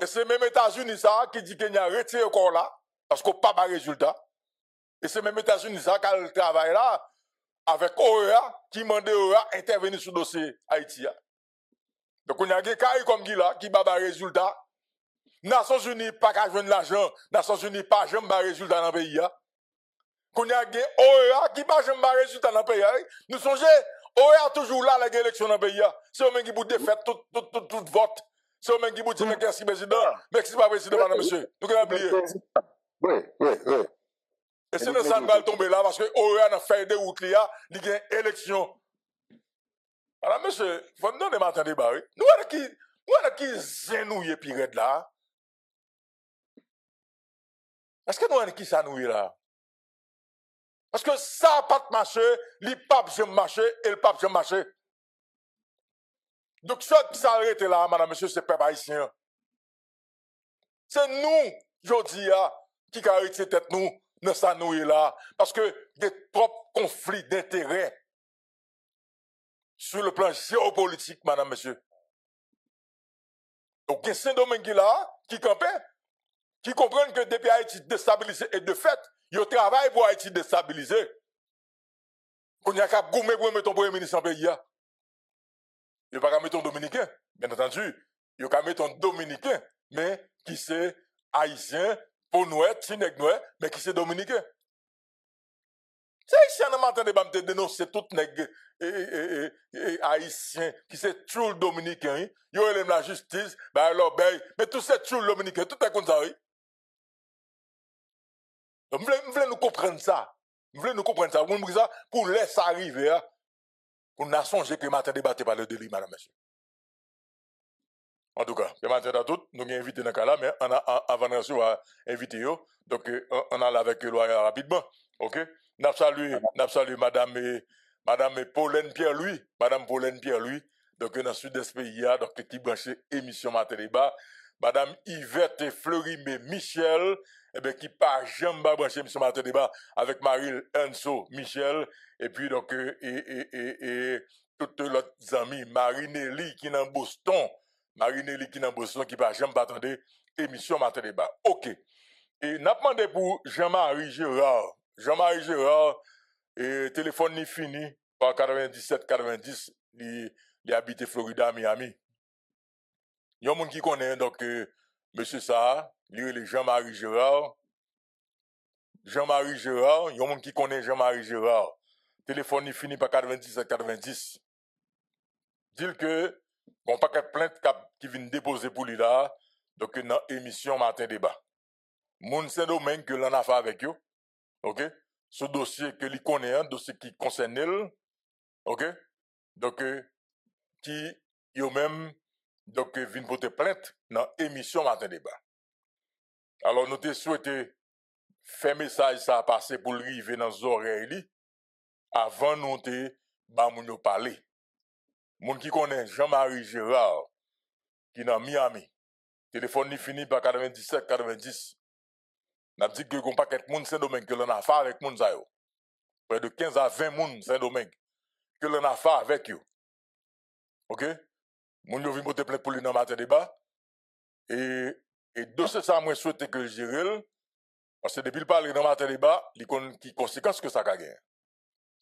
Et c'est même États-Unis ça qui dit Kenya retire encore là, parce qu'on n'a pas de résultat. Et c'est même États-Unis ça qui a le travail là, avec OEA, qui demande OEA intervenir sur le dossier Haïti. Donc on a des cas comme qui là, qui n'a pas de résultat. Nations Unies pas qu'à jouer de l'argent, Nations Unies pas jamais de résultat dans le pays. Qu'on a des OEA qui pas jamais de résultat dans le pays. Nous songez, OEA toujours là, les élections dans le pays. C'est eux qui vous défait tout vote. C'est eux qui vous dit merci président, merci pas président, madame, monsieur. Nous avons oublié. Oui. Et c'est ça qui va tomber là, parce que OEA a fait des routes, il y a une élection. Alors, monsieur, il faut nous donner matin débat. Nous avons qui zénouille pire là. Est-ce que nous avons qui s'anouille là? Parce que ça n'a pas de marché, le pape j'aime marcher et le pape j'aime marcher. Donc, ce qui s'arrête là, madame, monsieur, c'est peuple haïtien. C'est nous, aujourd'hui, qui avons arrêté tête nous, dans ça nous là. Parce que des trop conflits d'intérêts sur le plan géopolitique, madame, monsieur. Donc, il y a Saint-Domingue là, qui campent, qui comprennent que depuis Haïti déstabilisé et de fait, ils travaillent pour Haïti déstabilisé. Qu'on y a qu'à goumer pour mettre ton premier ministre en pays. Il n'y a pas qu'à mettre un Dominicain, bien entendu. Il y a qu'à mettre un Dominicain, mais qui c'est haïtien, pour nous être, mais qui c'est Dominicain. C'est haïtien, on m'entend de dénoncer tout nègre haïtien, qui c'est tout Dominicain. Il y a la justice, mais tout c'est tout Dominicain, tout est comme ça, oui. Donc, nous voulons nous comprendre ça. Nous voulons nous comprendre ça. Nous voulons ça pour laisser arriver, pour nous songer que matin débatté par le délit, madame, monsieur. En tout cas, le matin tout, nous avons invité dans le cas là, mais on a, avant de recevoir invité, donc on a avec eux rapidement. Ok? Nous saluons madame Pauline Pierre-Louis, donc dans le sud de ce pays, donc qui branche émission matin débat. Madame Yvette Fleury Michel, qui part jamais brancher émission matin débat avec Marie Enso Michel, et puis donc, toutes leurs amis, Marie-Nelly qui est dans Boston, qui part jamais attendre émission matin débat. Ok. Et n'a demandé pour Jean-Marie Gérard. Et téléphone ni fini par 97-90, il habite Florida, Miami. Il y a un monde qui connaît, donc, monsieur ça, il est Jean-Marie Gérard. Il y a un monde qui connaît Jean-Marie Gérard. Téléphone ni fini par 97-90. Dit que, bon, pas de plainte qui vient déposer pour lui là, donc, dans l'émission Matin Débat. Moun Saint-Domingue que l'on a fait avec eux, ok? Ce dossier que lui connaît, un dossier qui concerne elle, ok? Donc, qui, yo même, donc, vient porter plainte dans l'émission Matin Débat. Alors, nous te souhaité faire message ça passer pour arriver dans les oreilles avant nous te, nous parler. Moun qui connaît Jean-Marie Gérard, qui est dans Miami. Téléphone ni fini par 97-90. N'a dit que qu'on pas quelques moun Saint-Domingue que l'on a fait avec moun sa yo. Près de 15 à 20 moun Saint-Domingue que l'on a fait avec eux. OK? Moun yo vin bote plainte pour lui dans matin débat. Et de ce ça moi souhaite que je dirais parce que depuis le parler dans matin débat, il connaît qui conséquences que ça a gagné.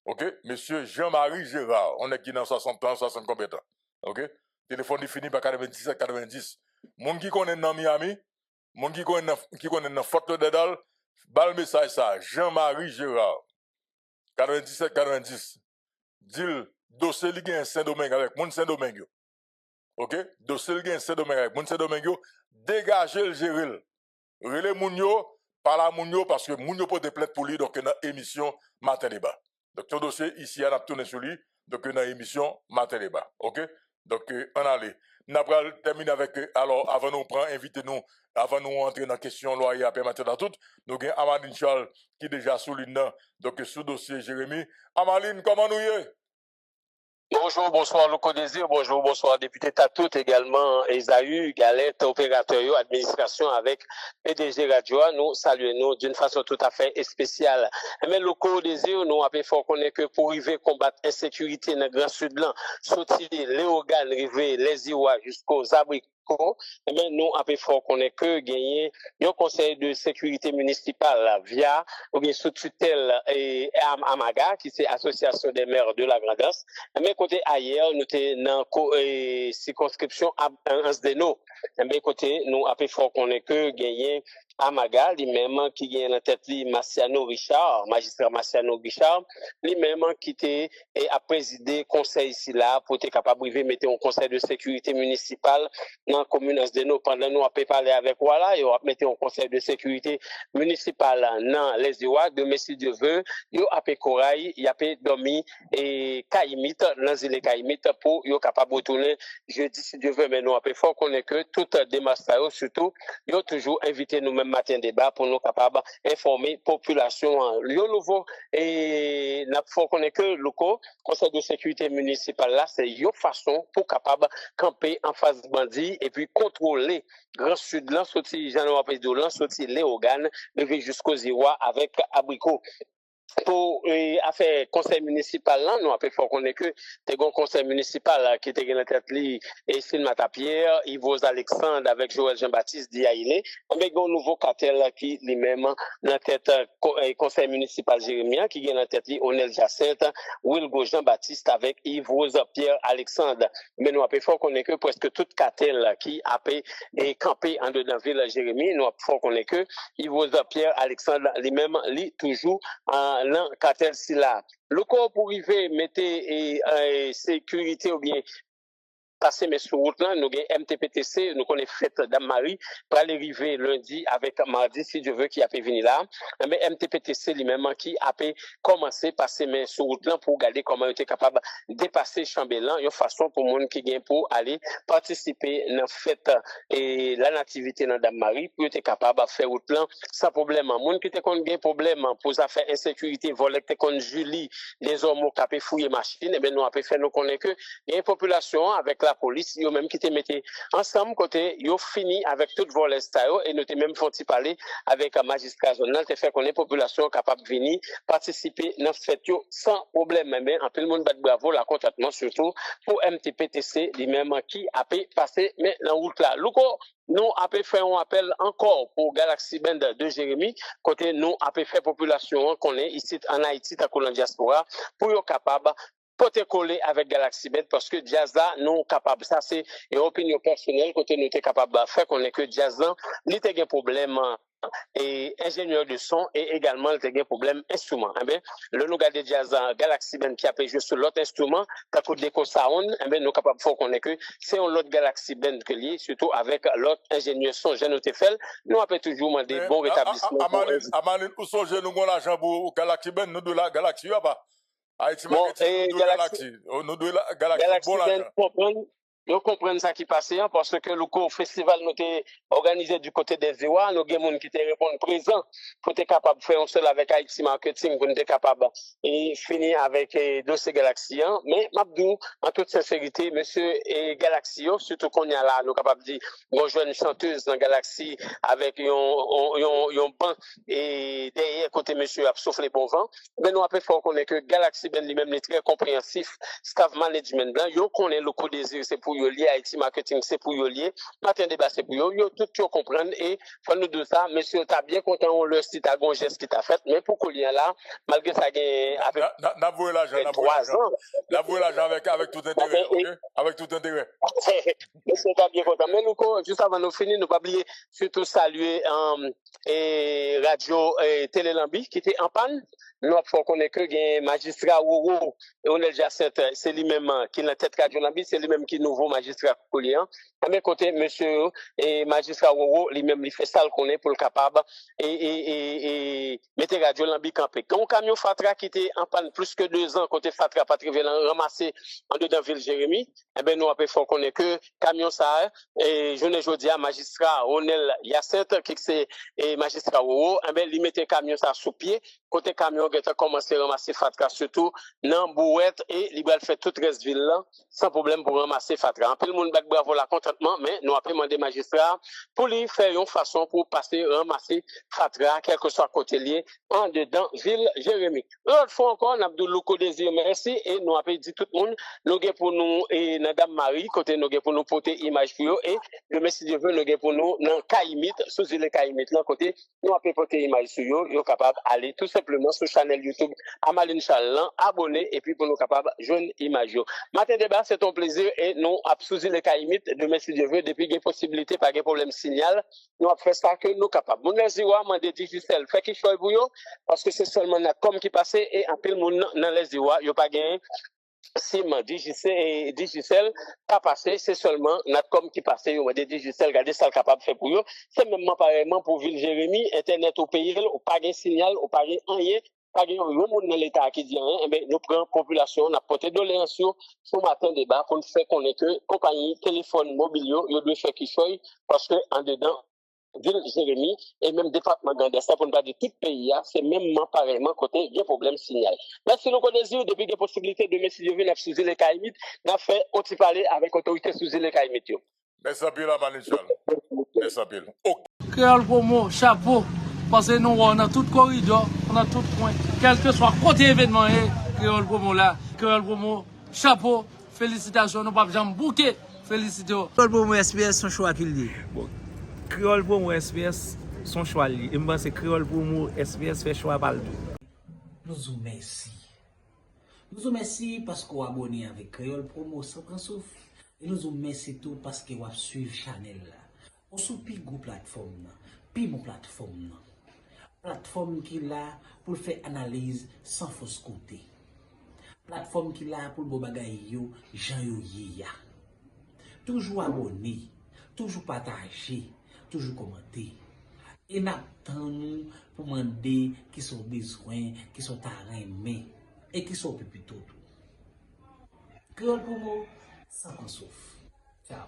OK? Monsieur Jean-Marie Gérard, on est qui dans 60 ans, 60 compétents. OK? téléphone est fini par 97 90. Moun qui connaît dans Miami, moun qui connaît dans Fort Lauderdale, bal message ça, Jean-Marie Gérard. 97 90. Dil dossier li gen Saint-Domingue avec moun Saint-Domingue. OK? Dossier li gen Saint-Domingue avec moun Saint-Domingue, dégager le gérer. Relé moun yo, parla moun yo parce que moun yo peut te plainte pour lui donc dans émission Matin Débat. Donc ton dossier ici on a tourné sur lui donc dans émission Matin Débat. OK? Donc on allait. N'a pas terminer avec alors avant nous prendre invitez-nous avant nous entrer dans question loi et permettre à tout nous avons Amaline Charles qui déjà souligne donc sous dossier Jérémy. Amaline, comment nous y est? Bonjour, bonsoir, Loco Désir. Bonjour, bonsoir, député Tatout, également Esaü, Galette, opérateur, administration avec PDG Radio. Nous saluons d'une façon tout à fait spéciale. Mais Loco Désir, nous avons fort connaître que pour arriver combattre l'insécurité dans le Grand Sud, sortir les organes, arriver les Iwa jusqu'aux abricots. Eh bien, nous avons fort connaître que gagner un conseil de sécurité municipale via ou bien sous tutelle et Amaga, qui c'est Association des maires de la Grandance. Mais côté ailleurs, nous sommes dans circonscription Ansdeno. Mais côté, nous avons fort connaître que gagner Amaga, lui-même qui gagne la tête Marciano Richard, magistrat Marciano Richard, lui-même qui était et a présidé conseil ici là pour être capable de mettre un conseil de sécurité municipale dans la commune Ansdeno pendant nous avons parlé avec voilà et on a mettre un conseil de sécurité municipale dans les Iwa de Messie Dieu veut, yo a pe corail, y a pe dormi et Kaimit dans les Kaimit pour yo capable de retourner jeudi si Dieu veut mais nous avons fort connaître que toute démarche surtout yo toujours invité nous même Matin Débat pour nous capables informer population yo nouveau et n'a faut connaître que le conseil de sécurité municipale là c'est une façon pour capable camper en face bandit et puis contrôler Grand Sud là sorti Jean-Noël Président là sorti les organes lever jusqu'aux Irois avec abricot. Pour affaire conseil municipal là nous appelons faut connaître que t'es un conseil municipal qui était dans tête li et Sylvain Pierre Yves Alexandre avec Joël Jean-Baptiste Diaïlé avec un nouveau cartel qui lui-même dans tête conseil municipal Jérémia qui est dans tête li Onel Jacinthe Wilgo Jean-Baptiste avec Yves Pierre Alexandre mais nous appelons faut connaître que presque tout cartel qui a et campé en dedans ville Jérémie nous faut connaître que Yves Pierre Alexandre lui-même lui toujours dans cartel si là le corps pour arriver mettez sécurité ou bien passer mais sur route là nous avons MTPTC nous connaissons fête Dame Marie pour aller arriver lundi avec mardi si Dieu veut qui a pu venir là mais MTPTC lui-même qui a pu commencer passer mais sur route là pour regarder comment il était capable de dépasser Chambellan une façon pour monde qui gagne pour aller participer dans fête et la nativité dans Dame Marie pour être capable de faire route là sans problème monde qui était contre gain problème pour ça faire insécurité voler contre Julie les hommes qui a pu fouiller machine et ben nous a pu faire nous connaître que il y a une population avec la police, yo même qui te mettait ensemble côté, yo fini avec toute volet et nous te même font parler avec un magistrat zonal, te fait qu'on est population capable de venir participer dans fête sans problème, mais en tout le monde bat bravo la contentement surtout pour MTPTC lui-même qui a passé mais dans route là. Louko, nous avons fait un appel encore pour Galaxy Band de Jérémy, côté nous avons fait population qu'on est ici en Haïti, à la diaspora, pour être capable peut coller avec Galaxy Bet parce que Jazza non capable ça c'est une opinion personnelle côté nous était capable de faire qu'on est que Jazza il était un problème et ingénieur de son et également il était un problème instrument eh bien le nous garder Jazza Galaxy Ben qui a payé juste l'autre instrument quand coup déco sound eh bien nous capable faut qu'on est que c'est un autre Galaxy Ben que lié surtout avec l'autre ingénieur son Jean Otefel nous appelle toujours demander bon rétablissement Amaline où sont nous avons l'argent pour Galaxy Ben nous de la Galaxy pas Haïti Marketing, nous de la Galaxy, bon l'argent. Nous comprenons ça qui passe parce que le festival nous était organisé du côté des Iwa, nous avons des gens qui étaient répondre présent pour être capable de faire un seul avec Haïti Marketing pour être capable et finir avec dossier Galaxy. Mais Mabdou, en toute sincérité, monsieur et Galaxy, surtout qu'on y a là, nous capable de dire, on joue une chanteuse dans Galaxy avec un banc et derrière côté monsieur a soufflé bon vent. Mais nous appelons fort qu'on est que Galaxy ben lui-même est très compréhensif, staff management là, yo connaît le coup désir, c'est pour pour yo lié, Haïti Marketing c'est pour yo lié, Matin Débat c'est pour yo tout yo comprendre et faut nous de ça, monsieur t'a bien content on le site à gon geste qui t'a fait, mais pour qu'on là, malgré ça gagne avec N'avouez l'argent, 3 ans. N'avouez l'argent avec tout intérêt, ok? Avec tout intérêt. Monsieur t'a bien content. Mais nous, juste avant de finir, nous pas oublier surtout saluer Radio Télélambi qui était en panne. Nous faut connaître que un magistrat Woro et on est déjà c'est lui-même qui est la tête Radio Lambi, c'est lui-même qui est nouveau magistrat Collier. À mes côtés, monsieur et magistrat Woro, lui-même il fait ça le connaît pour le capable et mettre Radio Lambi campé. Quand un camion Fatra qui était en panne plus que 2 ans côté Fatra pas trivé ramasser en dedans ville Jérémy, eh ben nous après faut connaître que camion ça et journée jodi à magistrat Onel Yacette qui c'est et magistrat Woro, eh ben il mettait camion ça sous pied côté camion qui a commencé à ramasser Fatra surtout dans Bouette et il va faire toute reste ville là sans problème pour ramasser Fatra. En plus le monde back bravo la contentement mais nous avons demandé magistrat pour lui faire une façon pour passer ramasser Fatra quel que soit côté lié en dedans ville Jérémy. L'autre fois encore Abdou Louko Désir merci et nous avons dit tout le monde nous pour nous et Madame Marie côté nous pour nous porter image pour et le merci Dieu veut nous pour nous dans Kaimit sous le Kaimit là côté nous avons porter image sur yo capable aller tout simplement sur channel YouTube Amaline Chalan, abonner et puis pour nous capables joindre image. Matin Débat, c'est un plaisir et nous avons sous le Kaimit de merci Dieu veut depuis qu'il y a possibilité pas de problème signal, nous avons fait ça que nous capables. Mon Ziwa m'a dit Digicel, fait qu'il choisit pour yo parce que c'est seulement Natcom qui passe et en pile moun dans les Ziwa, yo pas gagné Sim Digicel pas passé, c'est seulement Natcom qui passe. Yo m'a dit Digicel, regardez ça le capable fait pour yo. C'est même pareillement pour Ville Jérémy, internet au pays, ou pas de signal, ou pas de rien. Pas de monde dans l'État qui dit rien, mais nous prenons population, on a porté doléances sur Matin Débat pour nous faire connaître que compagnie téléphone mobile, yo doit faire qui soit parce que en dedans Ville Jérémy et même département Gandessa pour ne pas dire tout pays, c'est même pareillement côté il y a problème signal. Merci nous connaissons depuis des possibilités de M. Dieu venir sous les Kaimit, n'a fait aussi parler avec autorité sous les Kaimit. Merci bien la Manichal. Merci bien. Créole Promo, chapeau. Parce que nous, on a tout corridor, on a tout point. Quel que soit côté événement, Créole Promo là, Créole Promo, chapeau, félicitations, nous pas jamais bouquet, félicitations. Créole Promo SPS, son choix qu'il dit. Créole Promo SPS, son choix. Et je pense que Créole Promo SPS fait choix par le tout. Nous vous remercions. Nous vous remercions parce que vous abonnez avec Créole Promo sans prendre souffle. Et nous vous remercions tout parce que vous suivez la chaîne. On soupit une plateforme, puis mon plateforme. Plateforme qui est là pour faire analyse sans fausse côté. Plateforme qui est là pour le bagay yo, Jean yo ya. Toujours abonné, toujours partager, toujours commenter. Et n'attendons pour demander qui sont besoin, qui sont aimés et qui sont plutôt tout. Créole Promo, sans qu'on souffre. Ciao.